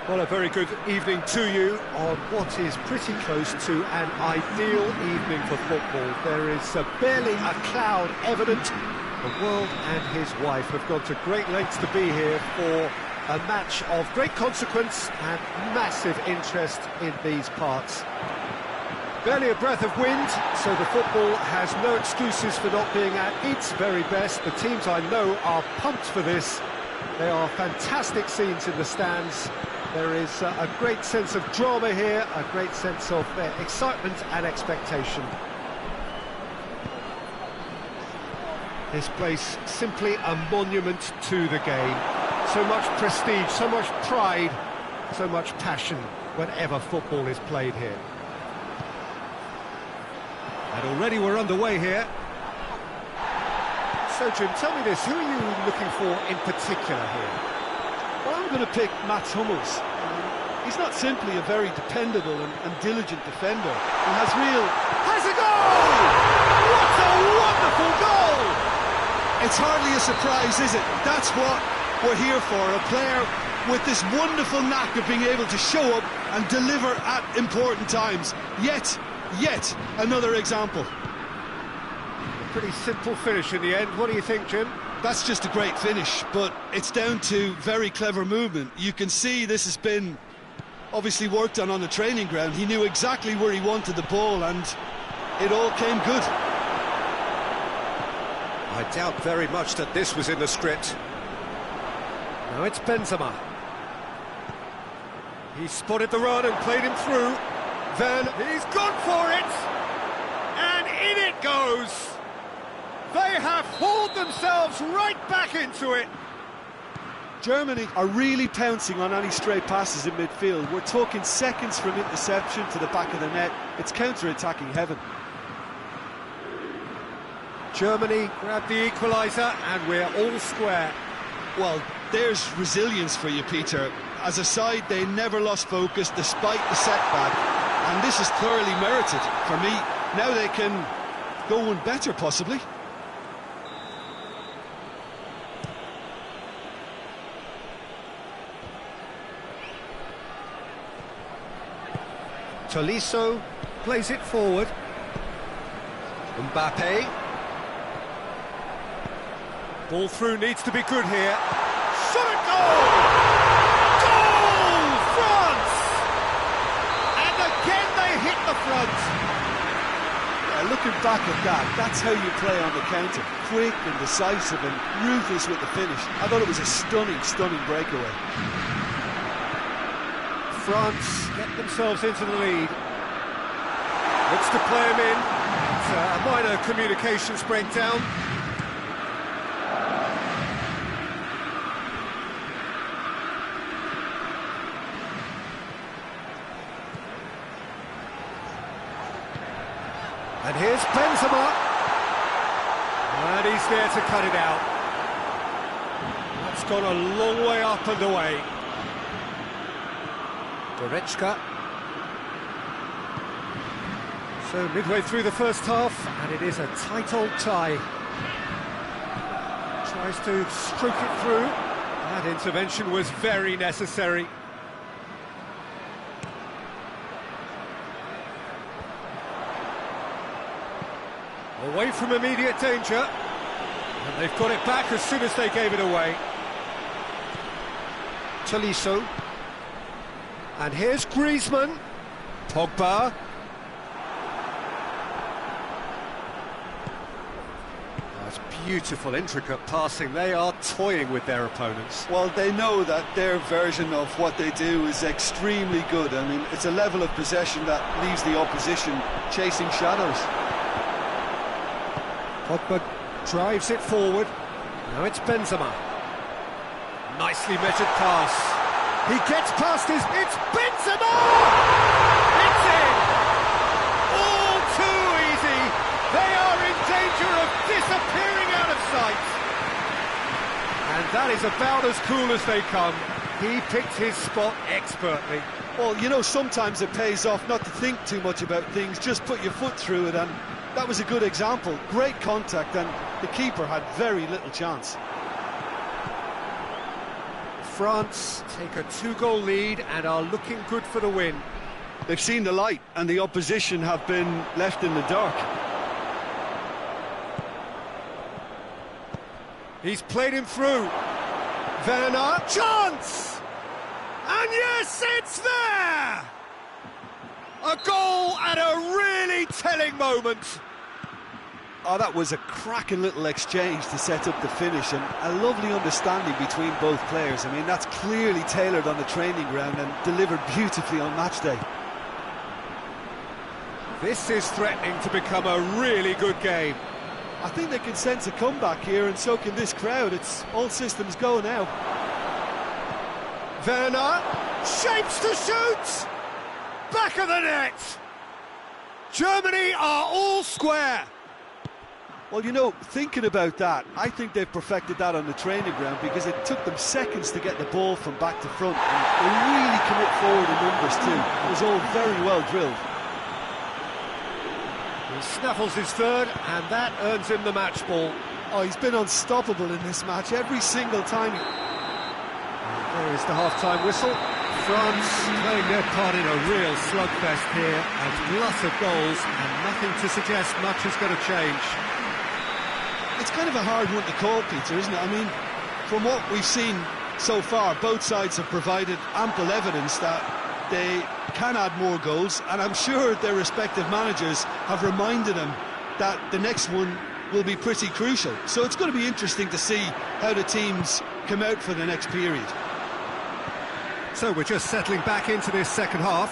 Well, a very good evening to you on what is pretty close to an ideal evening for football. There is barely a cloud evident. The world and his wife have gone to great lengths to be here for a match of great consequence and massive interest in these parts. Barely a breath of wind, so the football has no excuses for not being at its very best. The teams I know are pumped for this. They are fantastic scenes in the stands. There is a great sense of drama here, a great sense of excitement and expectation. This place simply a monument to the game. So much prestige, so much pride, so much passion whenever football is played here. And already we're underway here. So Jim, tell me this, who are you looking for in particular here? Well, I'm going to pick Mats Hummels. He's not simply a very dependable and diligent defender. He has real... Has a goal! What a wonderful goal! It's hardly a surprise, is it? That's what we're here for, a player with this wonderful knack of being able to show up and deliver at important times. Yet another example. A pretty simple finish in the end. What do you think, Jim? That's just a great finish, but it's down to very clever movement. You can see this has been obviously worked on the training ground. He knew exactly where he wanted the ball and it all came good. I doubt very much that this was in the script. Now it's Benzema. He spotted the run and played him through. Then he's gone for it! And in it goes! They have hauled themselves right back into it! Germany are really pouncing on any stray passes in midfield. We're talking seconds from interception to the back of the net. It's counter-attacking heaven. Germany grab the equaliser and we're all square. Well, there's resilience for you, Peter. As a side, they never lost focus despite the setback, and this is thoroughly merited for me. Now they can go one better, possibly. Tolisso plays it forward. Mbappe. Ball through needs to be good here. Shot at goal! Goal! France! And again they hit the front. Yeah, looking back at that, that's how you play on the counter. Quick and decisive and ruthless with the finish. I thought it was a stunning breakaway. France get themselves into the lead. Looks to play him in. It's a minor communications breakdown. And here's Benzema. And he's there to cut it out. That's gone a long way up and away. Goretzka. So midway through the first half, and it is a tight old tie. Tries to stroke it through. That intervention was very necessary. Away from immediate danger. And they've got it back as soon as they gave it away. Tolisso. And here's Griezmann. Pogba. That's beautiful, intricate passing. They are toying with their opponents. Well, they know that their version of what they do is extremely good. I mean, it's a level of possession that leaves the opposition chasing shadows. Pogba drives it forward. Now it's Benzema. Nicely measured pass. He gets past his... It's Benzema! It's in! All too easy. They are in danger of disappearing out of sight. And that is about as cool as they come. He picked his spot expertly. Well, you know, sometimes it pays off not to think too much about things, just put your foot through it, and that was a good example. Great contact, and the keeper had very little chance. France take a 2-goal lead and are looking good for the win. They've seen the light and the opposition have been left in the dark. He's played him through. Werner, chance! And yes, it's there! A goal at a really telling moment. Oh, that was a cracking little exchange to set up the finish, and a lovely understanding between both players. I mean, that's clearly tailored on the training ground and delivered beautifully on match day. This is threatening to become a really good game. I think they can sense a comeback here, and so can this crowd. It's all systems go now. Werner shapes to shoot! Back of the net! Germany are all square. Well, you know, thinking about that, I think they've perfected that on the training ground, because it took them seconds to get the ball from back to front, and they really commit forward in numbers too. It was all very well drilled. He snaffles his third, and that earns him the match ball. Oh, he's been unstoppable in this match every single time. There is the half-time whistle. France playing their part in a real slugfest here, a glut of goals, and nothing to suggest much is going to change. It's kind of a hard one to call, Peter, isn't it? I mean, from what we've seen so far, both sides have provided ample evidence that they can add more goals, and I'm sure their respective managers have reminded them that the next one will be pretty crucial. So it's going to be interesting to see how the teams come out for the next period. So we're just settling back into this second half.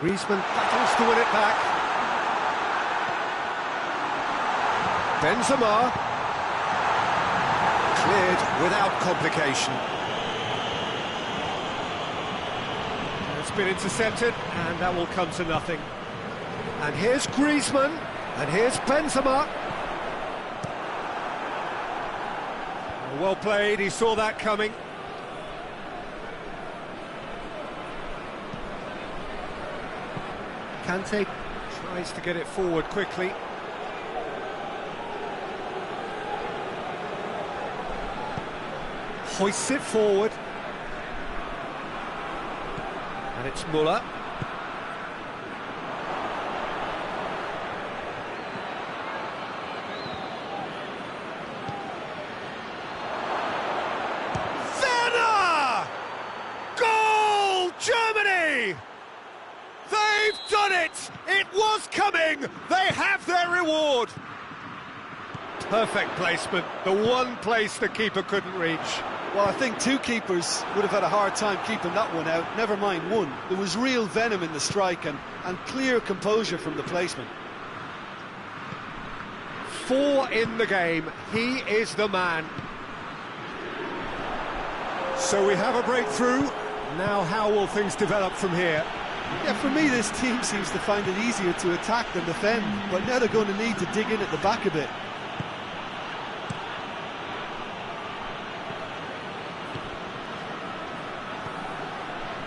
Griezmann battles to win it back. Benzema cleared without complication. It's been intercepted, and that will come to nothing. And here's Griezmann, and here's Benzema. Well played, he saw that coming. Kante tries to get it forward quickly. Hoists it forward. And it's Müller. Werner! Goal, Germany! They've done it! It was coming! They have their reward! Perfect placement, the one place the keeper couldn't reach. Well, I think two keepers would have had a hard time keeping that one out, never mind one. There was real venom in the strike and clear composure from the placement. 4 in the game, he is the man. So we have a breakthrough. Now how will things develop from here? Yeah, for me this team seems to find it easier to attack than defend, but now they're going to need to dig in at the back a bit.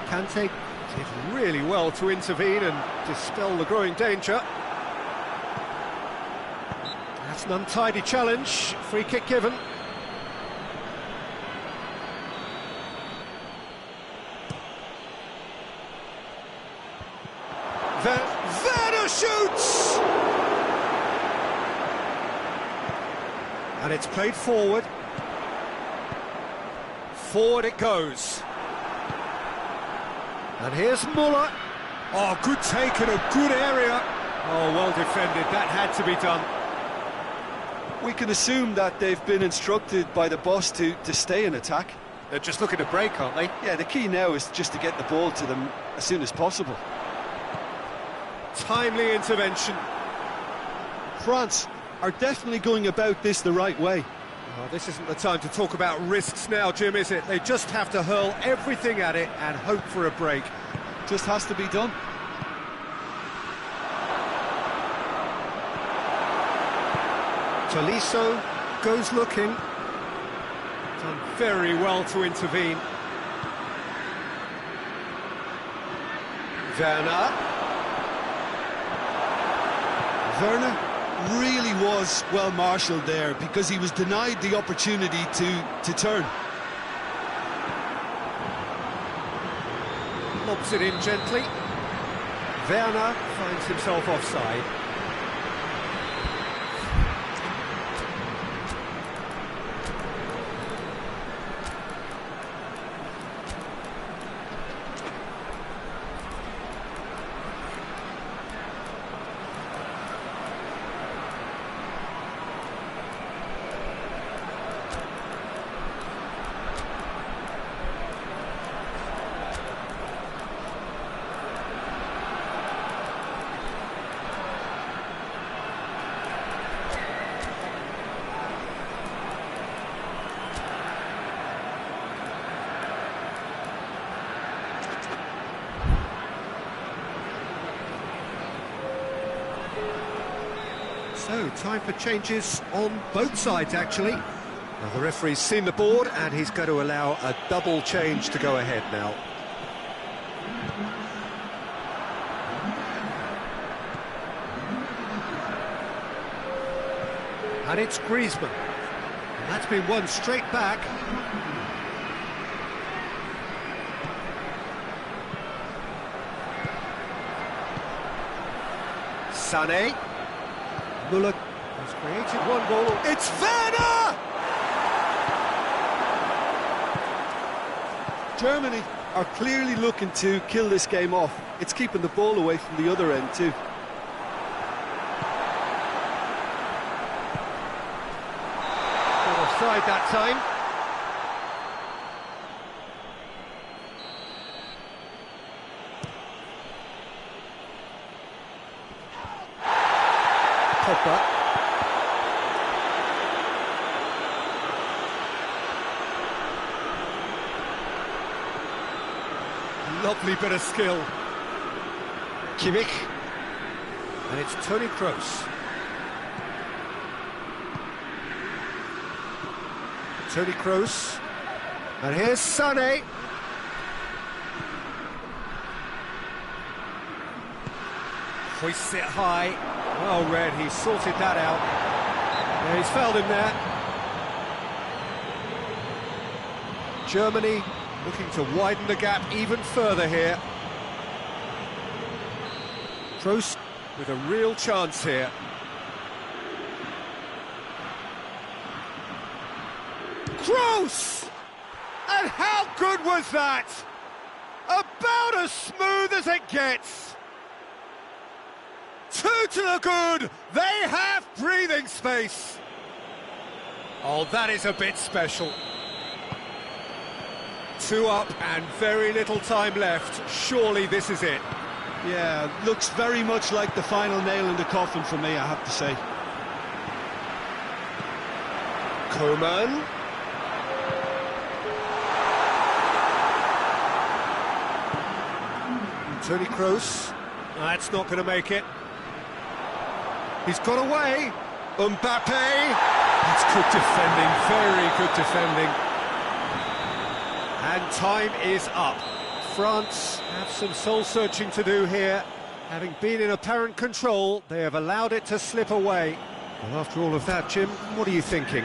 Kante did really well to intervene and dispel the growing danger. That's an untidy challenge, free kick given. Werner shoots! And it's played forward. Forward it goes. And here's Müller. Oh, good take in a good area. Oh, well defended. That had to be done. We can assume that they've been instructed by the boss to stay in attack. They're just looking to break, aren't they? Yeah, the key now is just to get the ball to them as soon as possible. Timely intervention. France are definitely going about this the right way. Oh, this isn't the time to talk about risks now, Jim, is it? They just have to hurl everything at it and hope for a break. Just has to be done. Tolisso goes looking. Done very well to intervene. Werner. really was well marshalled there, because he was denied the opportunity to turn. Lobs it in gently. Werner finds himself offside. So, time for changes on both sides, actually. Now, the referee's seen the board, and he's going to allow a double change to go ahead now. And it's Griezmann. That's been won straight back. Sané. Müller has created one goal. It's Werner! Germany are clearly looking to kill this game off. It's keeping the ball away from the other end too. Got offside that time. Pogba. Lovely bit of skill. Kimmich. And it's Toni Kroos. Toni Kroos. And here's Sané. Hoists it high. Well read, he sorted that out. Yeah, he's fouled him there. Germany looking to widen the gap even further here. Kroos with a real chance here. Kroos! And how good was that? About as smooth as it gets. Two to the good, they have breathing space. Oh, that is a bit special. Two up and very little time left. Surely this is it. Yeah, looks very much like the final nail in the coffin for me, I have to say. Coman. Toni Kroos. That's not going to make it. He's got away. Mbappe. That's good defending, very good defending. And time is up. France have some soul-searching to do here. Having been in apparent control, they have allowed it to slip away. Well, after all of that, Jim, what are you thinking?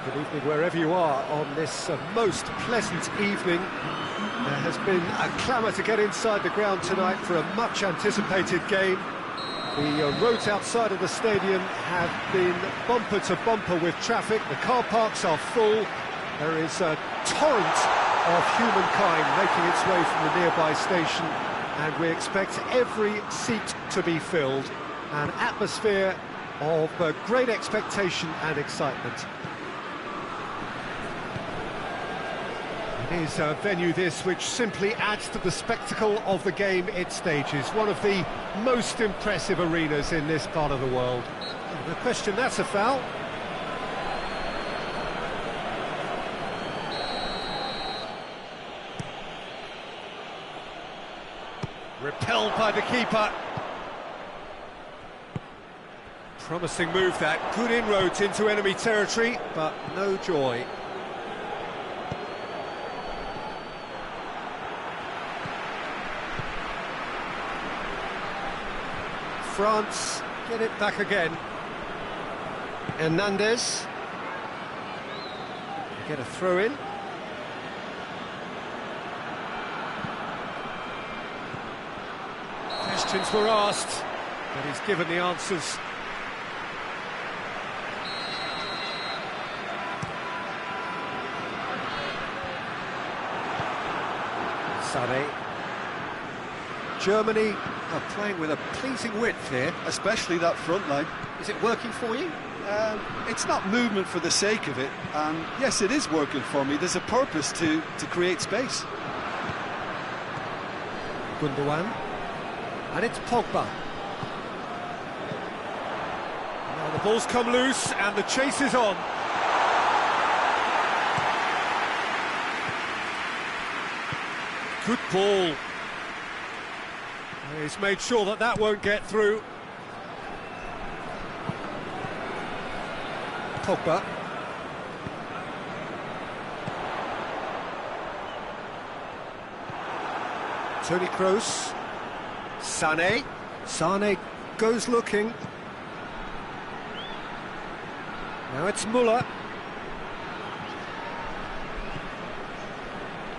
Good evening wherever you are on this most pleasant evening. There has been a clamour to get inside the ground tonight for a much anticipated game. The roads outside of the stadium have been bumper to bumper with traffic. The car parks are full. There is a torrent of humankind making its way from the nearby station, and we expect every seat to be filled. An atmosphere of great expectation and excitement. It is a venue this which simply adds to the spectacle of the game it stages. One of the most impressive arenas in this part of the world. The question, that's a foul. Repelled by the keeper. Promising move that, good inroads into enemy territory, but no joy. France get it back again. Hernandez. Get a throw in. Questions were asked, but he's given the answers. Sané. Germany are playing with a pleasing width here. Especially that front line. Is it working for you? It's not movement for the sake of it, and yes, it is working for me. There's a purpose to create space. Gundogan. And it's Pogba. Now the ball's come loose and the chase is on. Good ball. He's made sure that that won't get through. Pogba. Toni Kroos. Sané. Sané goes looking. Now it's Müller.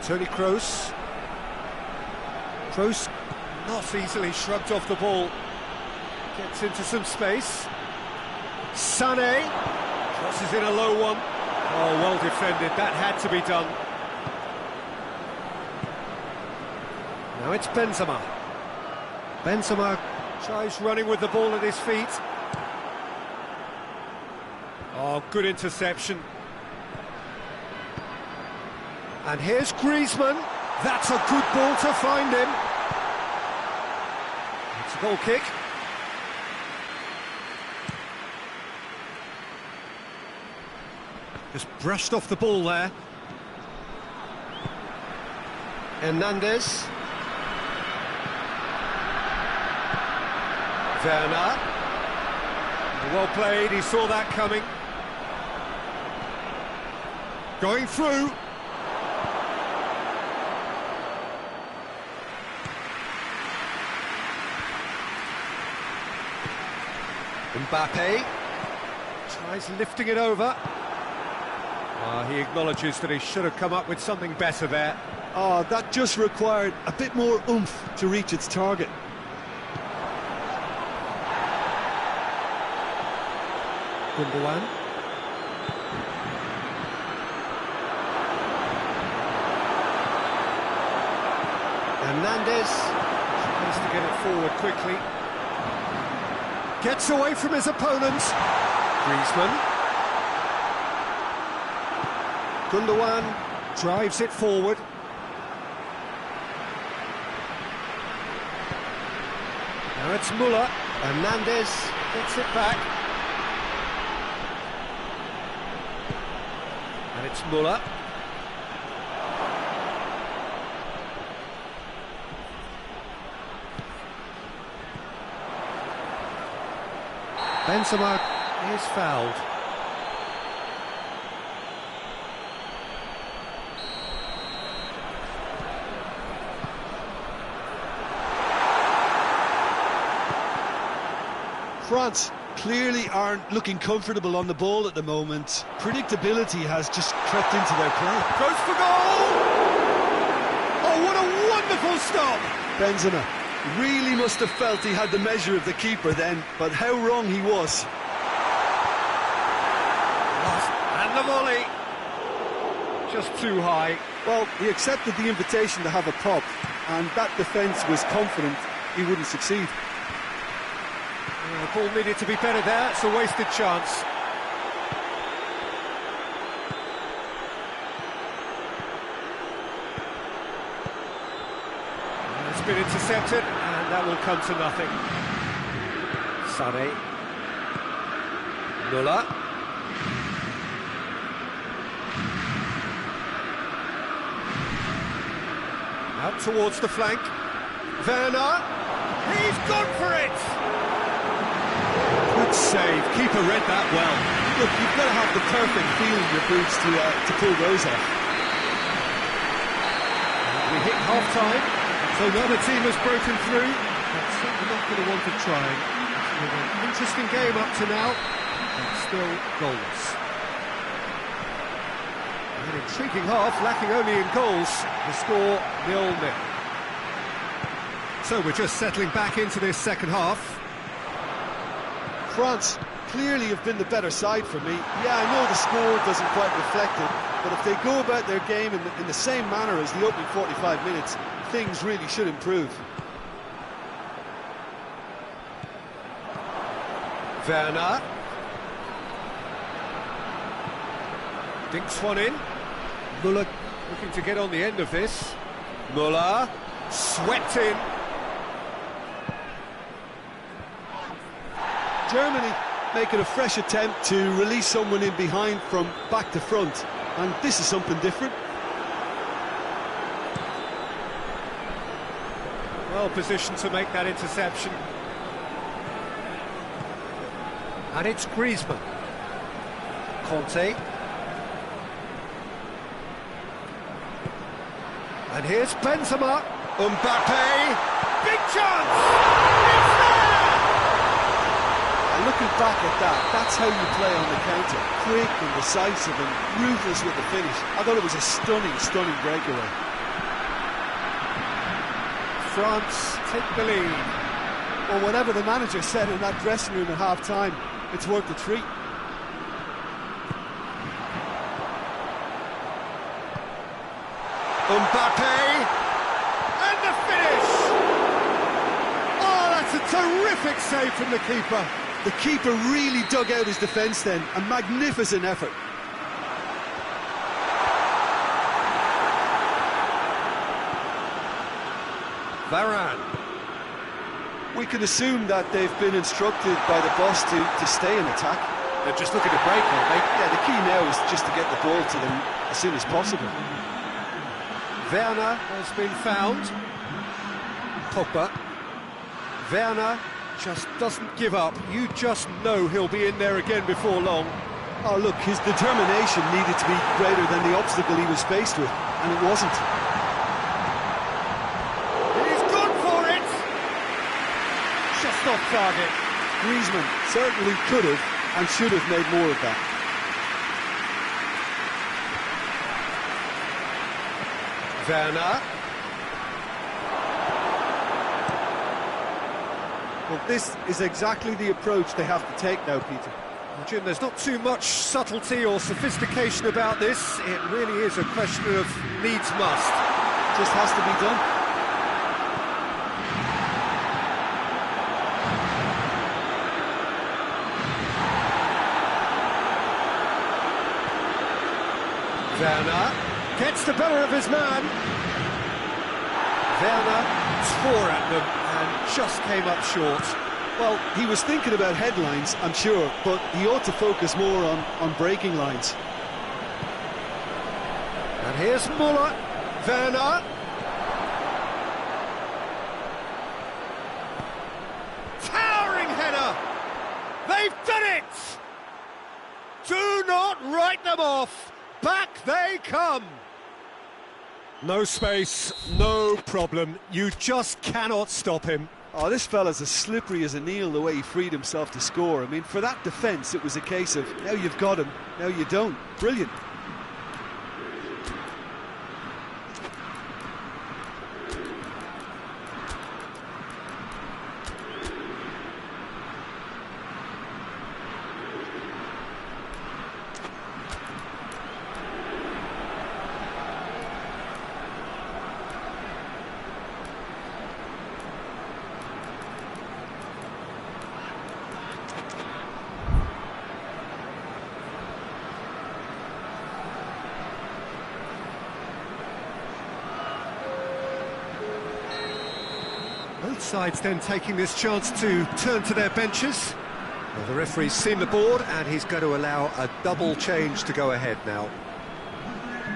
Toni Kroos. Kroos not easily shrugged off the ball. Gets into some space. Sané crosses in a low one. Oh, well defended. That had to be done. Now it's Benzema. Benzema tries running with the ball at his feet. Oh, good interception. And here's Griezmann. That's a good ball to find him. It's a goal kick. Just brushed off the ball there. Hernandez. Werner. Well played, he saw that coming. Going through. Mbappe tries lifting it over. He acknowledges that he should have come up with something better there. Oh, that just required a bit more oomph to reach its target. Gundogan. Hernandez tries to get it forward quickly. Gets away from his opponent. Griezmann. Gundogan drives it forward. Now it's Müller. Hernandez gets it back. And it's Müller. Benzema is fouled. France clearly aren't looking comfortable on the ball at the moment. Predictability has just crept into their play. Goes for goal! Oh, what a wonderful stop! Benzema really must have felt he had the measure of the keeper then, but how wrong he was. And the volley. Just too high. Well, he accepted the invitation to have a pop, and that defence was confident he wouldn't succeed. The ball needed to be better there. It's a wasted chance. It's been intercepted, and that will come to nothing. Sané. Müller. Out towards the flank. Werner. He's gone for it! Good save. Keeper read that well. Look, you've got to have the perfect feel in your boots to pull those off. We hit half-time, so now the team has broken through. But certainly not going to want to try. It's been an interesting game up to now, but still goals. An intriguing half, lacking only in goals. The score 0-0. So we're just settling back into this second half. France clearly have been the better side for me. Yeah, I know the score doesn't quite reflect it, but if they go about their game in the same manner as the opening 45 minutes, things really should improve. Werner. Dinks one in. Müller looking to get on the end of this. Müller swept in. Germany making a fresh attempt to release someone in behind from back to front, and this is something different. Well positioned to make that interception. And it's Griezmann. Conte. And here's Benzema. Mbappe. Big chance! It's there! And looking back at that, that's how you play on the counter. Quick and decisive and ruthless with the finish. I thought it was a stunning breakaway. France take the lead. Well, whatever the manager said in that dressing room at half-time, it's worth the treat. Mbappe, and the finish! Oh, that's a terrific save from the keeper. The keeper really dug out his defence then, a magnificent effort. Varane. We can assume that they've been instructed by the boss to stay in attack. They're just looking to break, aren't they? Yeah, the key now is just to get the ball to them as soon as possible. Werner has been found. Pogba. Werner just doesn't give up. You just know he'll be in there again before long. Oh, look, his determination needed to be greater than the obstacle he was faced with, and it wasn't. He's gone for it! Just off target. Griezmann certainly could have and should have made more of that. Werner. Well, this is exactly the approach they have to take now, Peter. Jim, there's not too much subtlety or sophistication about this. It really is a question of needs must. Just has to be done. Werner gets the better of his man. Werner tore at them and just came up short. Well, he was thinking about headlines, I'm sure, but he ought to focus more on breaking lines. And here's Müller. Werner. Towering header. They've done it. Do not write them off. Back they come. No space, no problem. You just cannot stop him. Oh, this fella's as slippery as an eel the way he freed himself to score. I mean, for that defence, it was a case of, now you've got him, now you don't. Brilliant. Both sides then taking this chance to turn to their benches. Well, the referee's seen the board and he's going to allow a double change to go ahead now.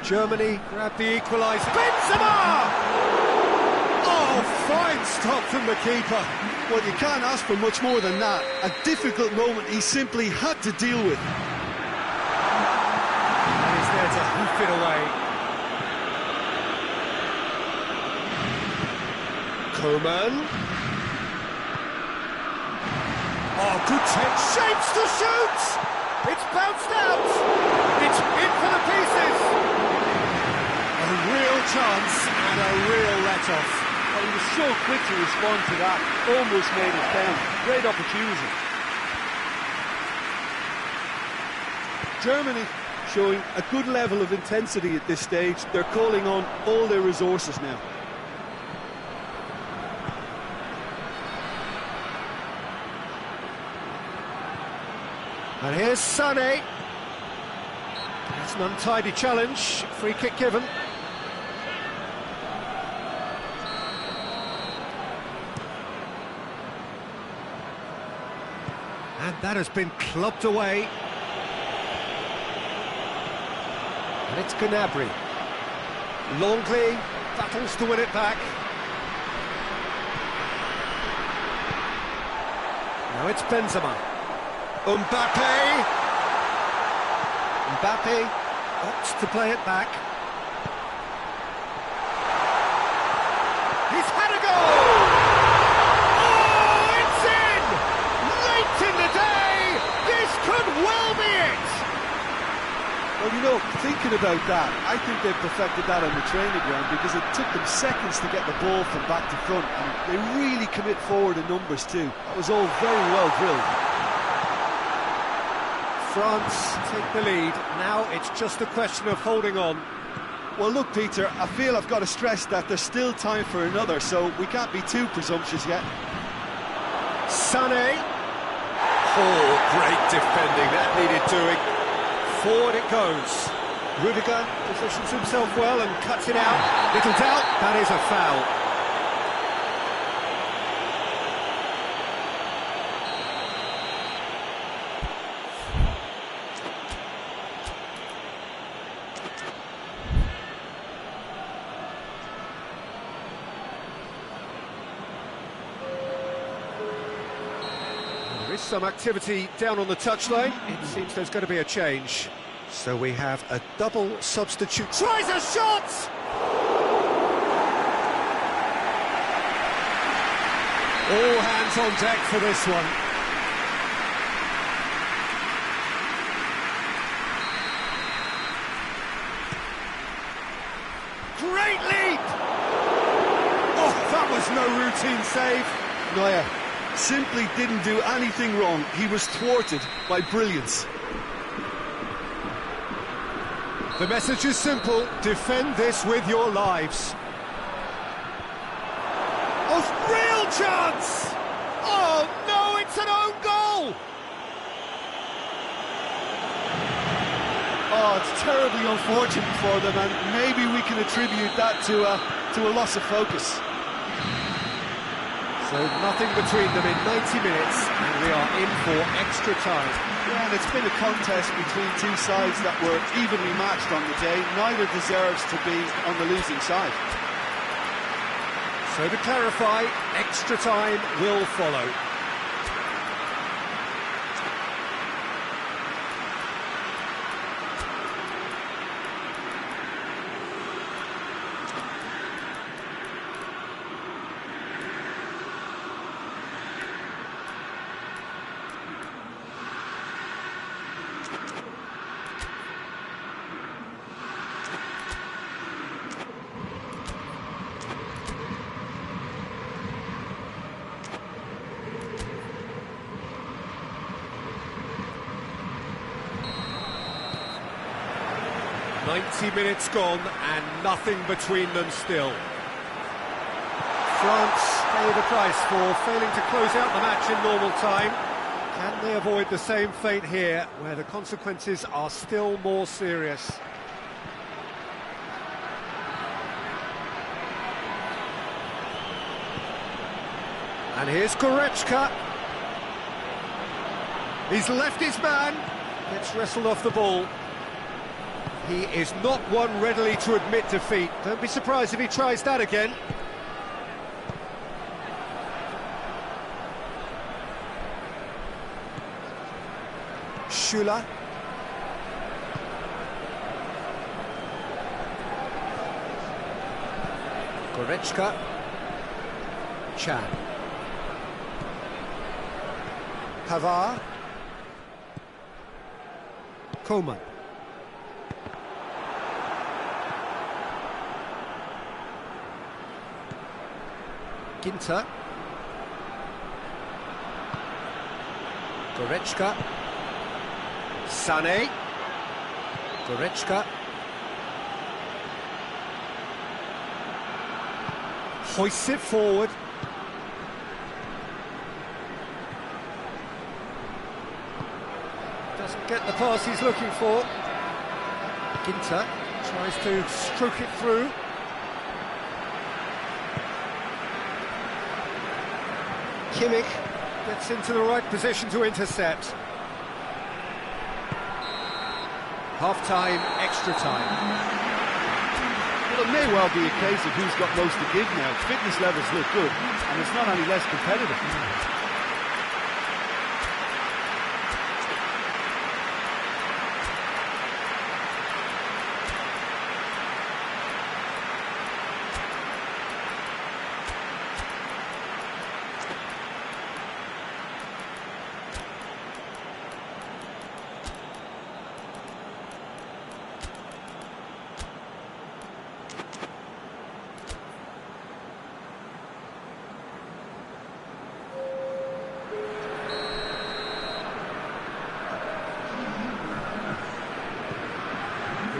Germany grab the equaliser. Benzema! Oh, fine stop from the keeper. Well, you can't ask for much more than that. A difficult moment he simply had to deal with. And he's there to hoof it away. Coman. Oh, good take. Shapes to shoot! It's bounced out! It's in for the pieces! A real chance and a real let-off. Oh, he was so quick to respond to that. Almost made it count. Great opportunity. Germany showing a good level of intensity at this stage. They're calling on all their resources now. And here's Sané. That's an untidy challenge. Free kick given. And that has been clubbed away. And it's Gnabry. Longley battles to win it back. Now it's Benzema. Mbappe opts to play it back. He's had a goal! Oh, it's in! Late in the day! This could well be it! Well, you know, thinking about that, I think they've perfected that on the training ground because it took them seconds to get the ball from back to front, and they really commit forward in numbers too. That was all very well drilled. France take the lead. Now it's just a question of holding on. Well, look, Peter, I feel I've got to stress that there's still time for another, so we can't be too presumptuous yet. Sané. Oh, great defending. That needed doing. Forward it goes. Rudiger positions himself well and cuts it out. Little doubt, that is a foul. There is some activity down on the touchline. It seems there's going to be a change. So we have a double substitute. Tries a shot! All hands on deck for this one. Great leap! Oh, that was no routine save. Neuer simply didn't do anything wrong. He was thwarted by brilliance. The message is simple: defend this with your lives. Oh, real chance! Oh no, it's an own goal! Oh, it's terribly unfortunate for them, and maybe we can attribute that to a loss of focus. So nothing between them in 90 minutes, and we are in for extra time. Yeah, and it's been a contest between two sides that were evenly matched on the day. Neither deserves to be on the losing side. So to clarify, extra time will follow. 90 minutes gone and nothing between them still. France pay the price for failing to close out the match in normal time. Can they avoid the same fate here, where the consequences are still more serious? And here's Goretzka. He's left his man. Gets wrestled off the ball. He is not one readily to admit defeat. Don't be surprised if he tries that again. Schüller. Goretzka. Chan. Pavard. Coman. Ginter. Goretzka. Sané. Goretzka. Hoists it forward. Doesn't get the pass he's looking for. Ginter tries to stroke it through. Kimmich gets into the right position to intercept. Half-time, extra time. Well, it may well be a case of who's got most to give now. Fitness levels look good, and it's not any less competitive.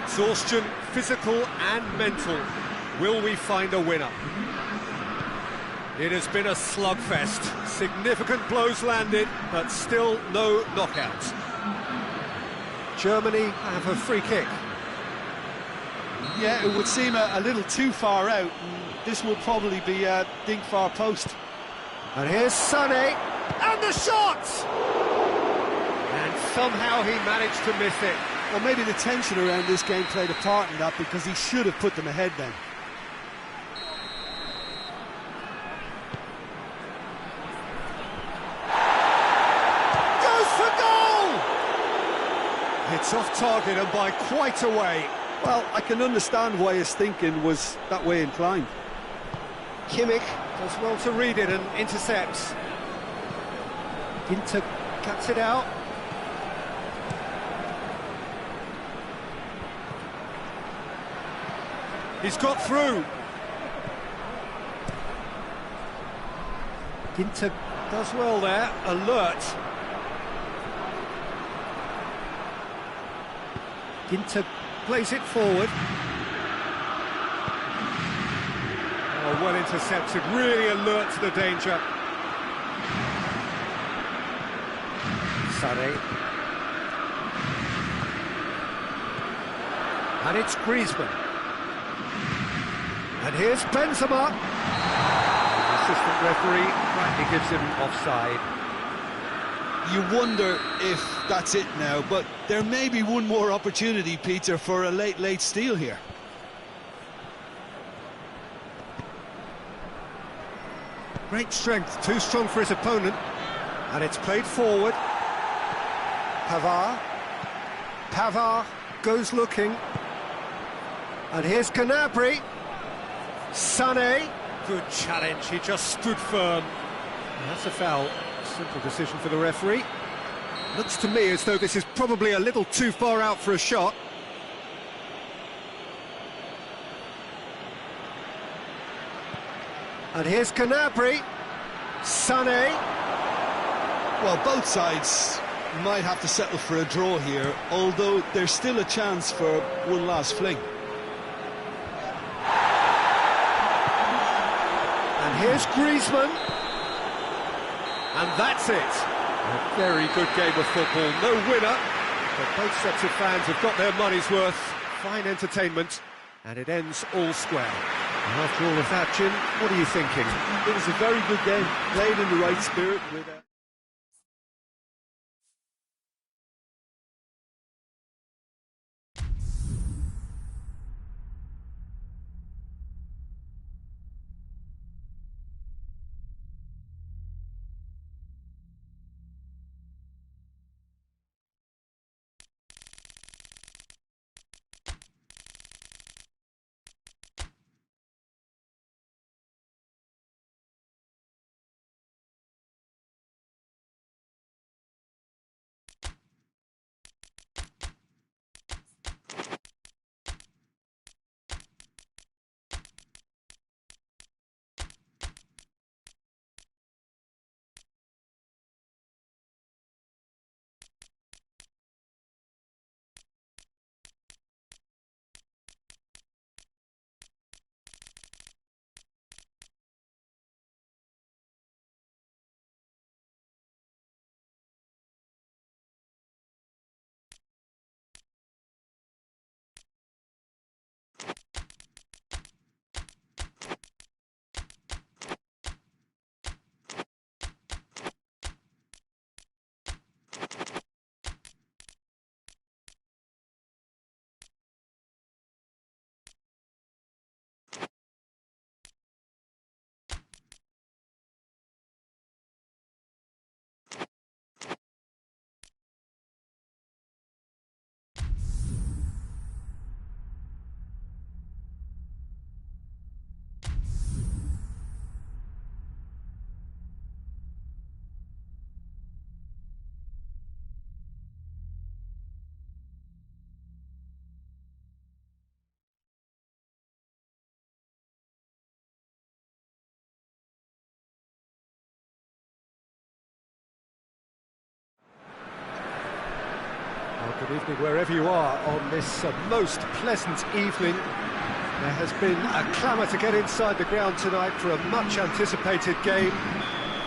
Exhaustion, physical and mental. Will we find a winner? It has been a slugfest. Significant blows landed, but still no knockouts. Germany have a free kick. Yeah, it would seem a little too far out. This will probably be a dink far post. And here's Sané, and the shot! And somehow he managed to miss it. Well, maybe the tension around this game played a part in that, because he should have put them ahead then. Goes for goal! It's off target and by quite a way. Well, I can understand why his thinking was that way inclined. Kimmich does well to read it and intercepts. Ginter cuts it out. He's got through. Ginter does well there, alert. Ginter plays it forward. Oh, well intercepted, really alert to the danger. Sané. And it's Griezmann. And here's Benzema. The assistant referee rightly gives him offside. You wonder if that's it now, but there may be one more opportunity, Peter, for a late steal here. Great strength, too strong for his opponent. And it's played forward. Pavard. Pavard goes looking. And here's Gnabry. Sané. Good challenge, he just stood firm. And that's a foul. Simple decision for the referee. Looks to me as though this is probably a little too far out for a shot. And here's Gnabry. Sané. Well, both sides might have to settle for a draw here, although there's still a chance for one last fling. And here's Griezmann. And that's it. A very good game of football. No winner, but both sets of fans have got their money's worth. Fine entertainment, and it ends all square. And after all of that, Jim, what are you thinking? It was a very good game, played in the right spirit with Well, good evening wherever you are on this most pleasant evening. There has been a clamour to get inside the ground tonight for a much anticipated game.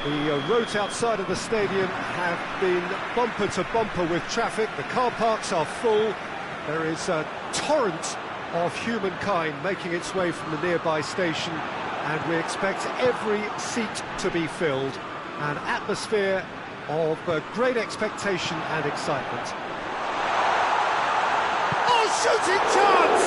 The roads outside of the stadium have been bumper to bumper with traffic. The car parks are full. There is a torrent of humankind making its way from the nearby station, and we expect every seat to be filled. An atmosphere of great expectation and excitement. Oh, shooting chance!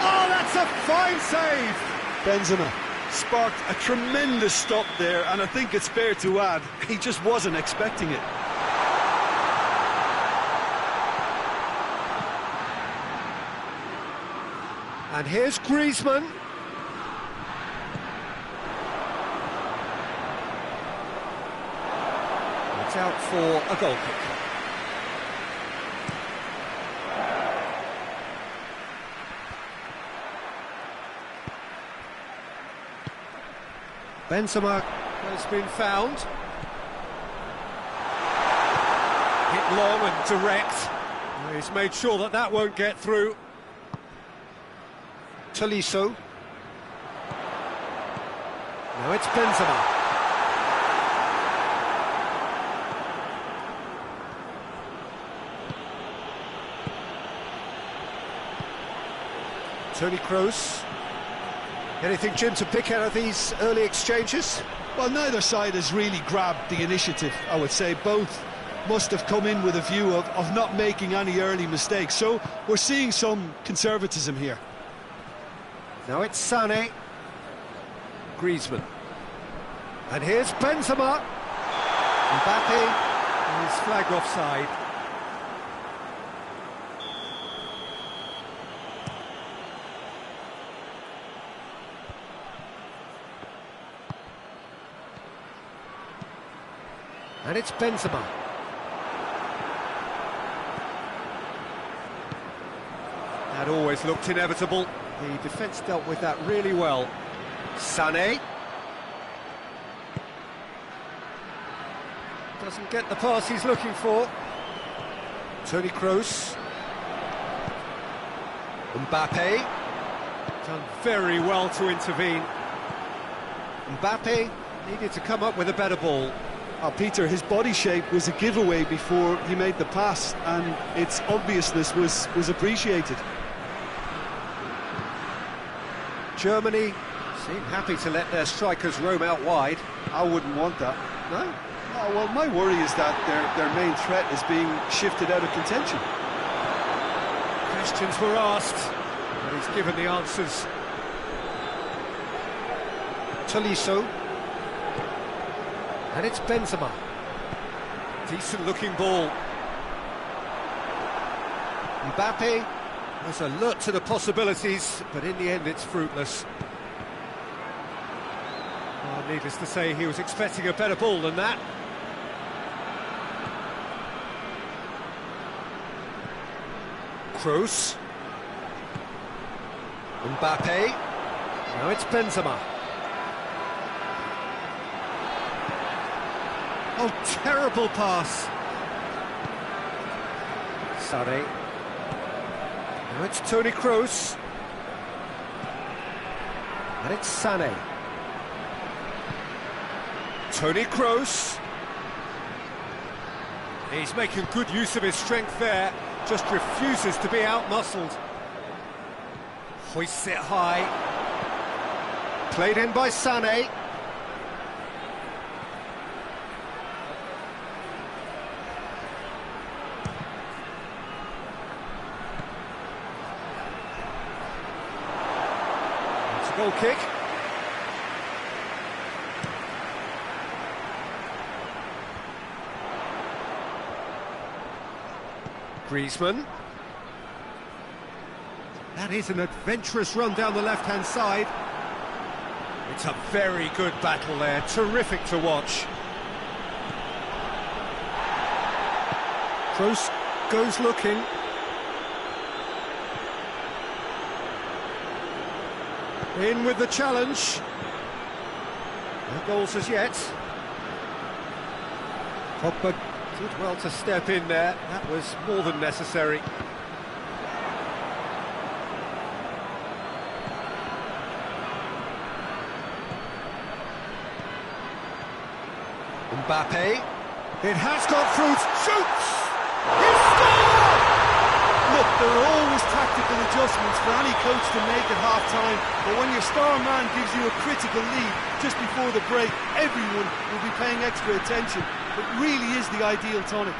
Oh, that's a fine save! Benzema sparked a tremendous stop there, and I think it's fair to add, he just wasn't expecting it. And here's Griezmann. It's out for a goal kick. Benzema has been found. Hit long and direct. He's made sure that that won't get through. Tolisso. Now it's Benzema. Toni Kroos. Anything, Jim, to pick out of these early exchanges? Well, neither side has really grabbed the initiative, I would say. Both must have come in with a view of not making any early mistakes. So we're seeing some conservatism here. Now it's Sané. Griezmann. And here's Benzema. Mbappe is flagged offside. And it's Benzema. That always looked inevitable. The defence dealt with that really well. Sané. Doesn't get the pass he's looking for. Toni Kroos. Mbappe. Done very well to intervene. Mbappe needed to come up with a better ball. Peter, his body shape was a giveaway before he made the pass, and its obviousness was appreciated. Germany seem happy to let their strikers roam out wide. I wouldn't want that. No? Oh, well, my worry is that their main threat is being shifted out of contention. Questions were asked, but he's given the answers. Tolisso. And it's Benzema. Decent looking ball. Mbappe was alert to the possibilities, but in the end it's fruitless. Well, needless to say, he was expecting a better ball than that. Kroos. Mbappe. Now it's Benzema. Oh, terrible pass. Sané. Now it's Toni Kroos. And it's Sané. Toni Kroos. He's making good use of his strength there. Just refuses to be out-muscled. Hoists it high. Played in by Sané. It's a goal kick. Griezmann. That is an adventurous run down the left-hand side. It's a very good battle there, terrific to watch. Kroos goes looking. In with the challenge. No goals as yet. Pogba did well to step in there, that was more than necessary. Mbappe, it has got through, shoots! He scored! Look, there are always tactical adjustments for any coach to make at half-time, but when your star man gives you a critical lead just before the break, everyone will be paying extra attention. It really is the ideal tonic.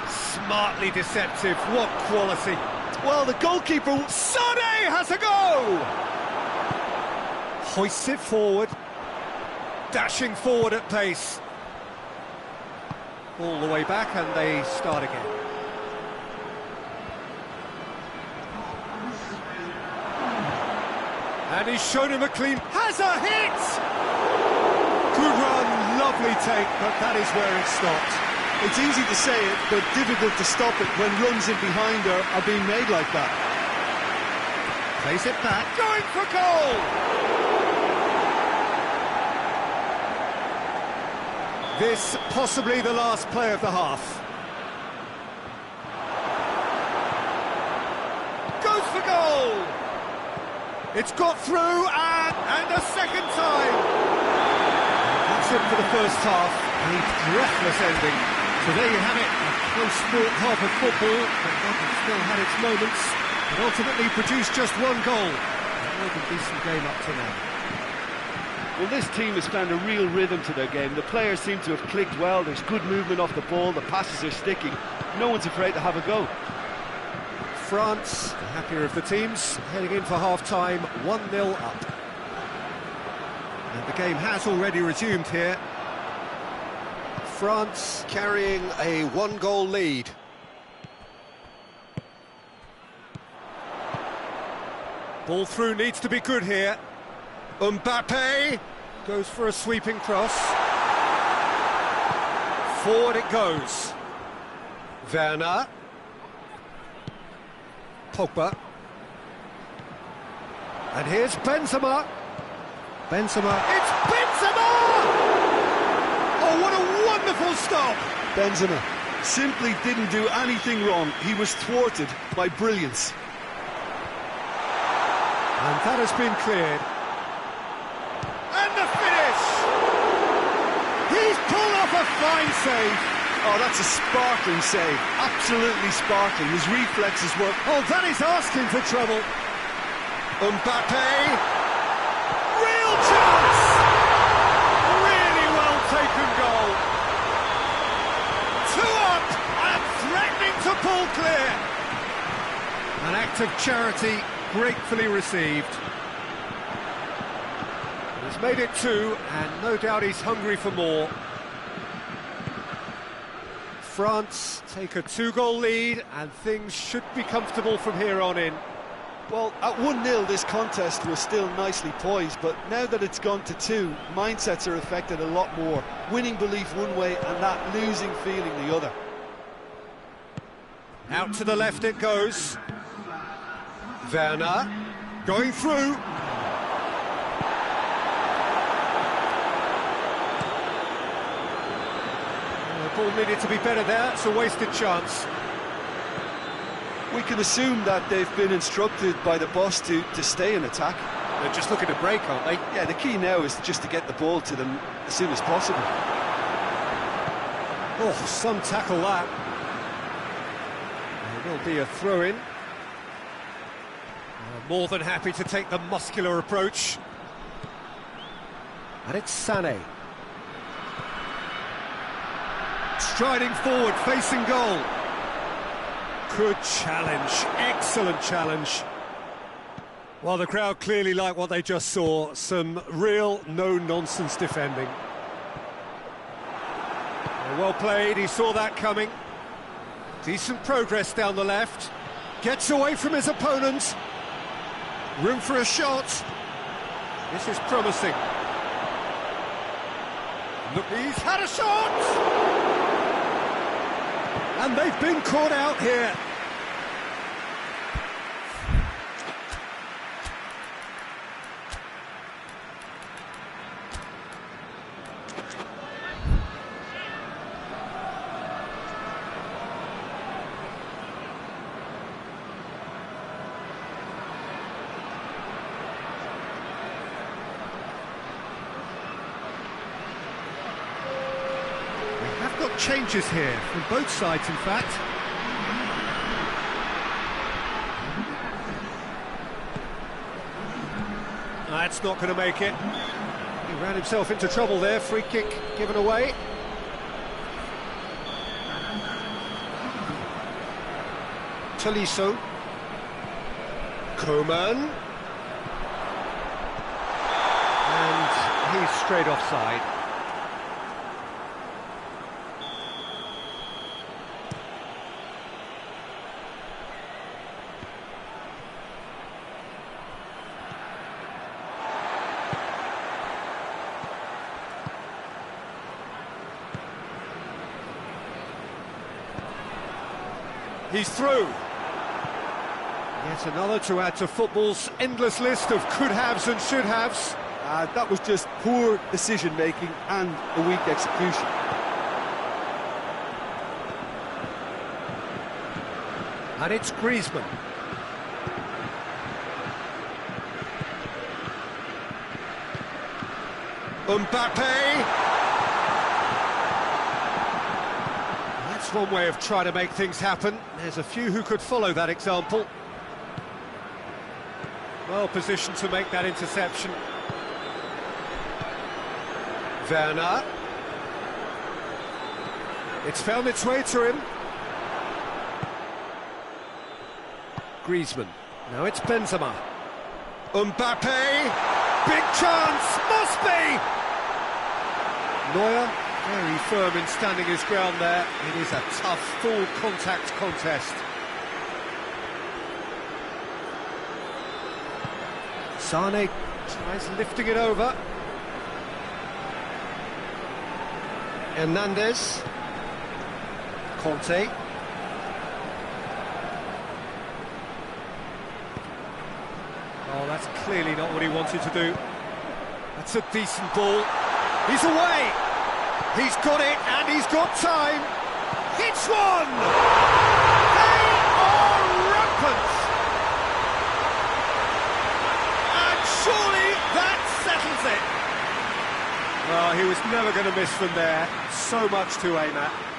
Smartly deceptive, what quality. Well, the goalkeeper... Sané has a go! Hoists it forward. Dashing forward at pace. All the way back and they start again. And he's shown him a clean... Has a hit! Good run, lovely take, but that is where it stopped. It's easy to say it, but difficult to stop it when runs in behind her are being made like that. Plays it back, going for goal! This possibly the last play of the half. Goes for goal! It's got through and a second time! That's it for the first half. A breathless ending. So there you have it, a close sport half of football, but that has still had its moments, and ultimately produced just one goal. A more than decent game up to now. Well, this team has found a real rhythm to their game. The players seem to have clicked well, there's good movement off the ball, the passes are sticking. No one's afraid to have a go. France, the happier of the teams, heading in for half-time, 1-0 up. And the game has already resumed here. France carrying a one-goal lead. Ball through needs to be good here. Mbappe goes for a sweeping cross. Forward it goes. Werner. Pogba. And here's Benzema. Benzema. It's Benzema! Oh, what a Wonderful stop! Benzema simply didn't do anything wrong. He was thwarted by brilliance. And that has been cleared. And the finish! He's pulled off a fine save. Oh, that's a sparkling save. Absolutely sparkling. His reflexes were... Oh, that is asking for trouble. Mbappe! Real chance! Really well taken goal. 2 up and threatening to pull clear. An act of charity gratefully received. He's made it 2, and no doubt he's hungry for more. France take a 2-goal lead, and things should be comfortable from here on in. Well, at 1-0 this contest was still nicely poised, but now that it's gone to 2, mindsets are affected a lot more. Winning belief one way and that losing feeling the other. Out to the left it goes. Werner going through. The ball needed to be better there. It's a wasted chance. We can assume that they've been instructed by the boss to stay in attack. They're just looking to break, aren't they? Yeah, the key now is just to get the ball to them as soon as possible. Oh, some tackle that. There will be a throw-in. More than happy to take the muscular approach. And it's Sané. Striding forward, facing goal. Good challenge, excellent challenge. Well, the crowd clearly like what they just saw. Some real no-nonsense defending. Well played, he saw that coming. Decent progress down the left. Gets away from his opponent. Room for a shot. This is promising. Look, he's had a shot! And they've been caught out here. Changes here from both sides, in fact. That's not going to make it. He ran himself into trouble there. Free kick given away. Tolisso. Coman. And he's straight offside. He's through. Yet another to add to football's endless list of could-haves and should-haves. That was just poor decision-making and a weak execution. And it's Griezmann. Mbappe. That's one way of trying to make things happen. There's a few who could follow that example. Well positioned to make that interception. Werner. It's found its way to him. Griezmann. Now it's Benzema. Mbappe. Big chance. Must be. Neuer. Very firm in standing his ground there. It is a tough, full-contact contest. Sané tries lifting it over. Hernandez. Conte. Oh, that's clearly not what he wanted to do. That's a decent ball. He's away! He's got it, and he's got time. Hits one! They are rampant! And surely that settles it. Well, he was never going to miss from there. So much to aim at.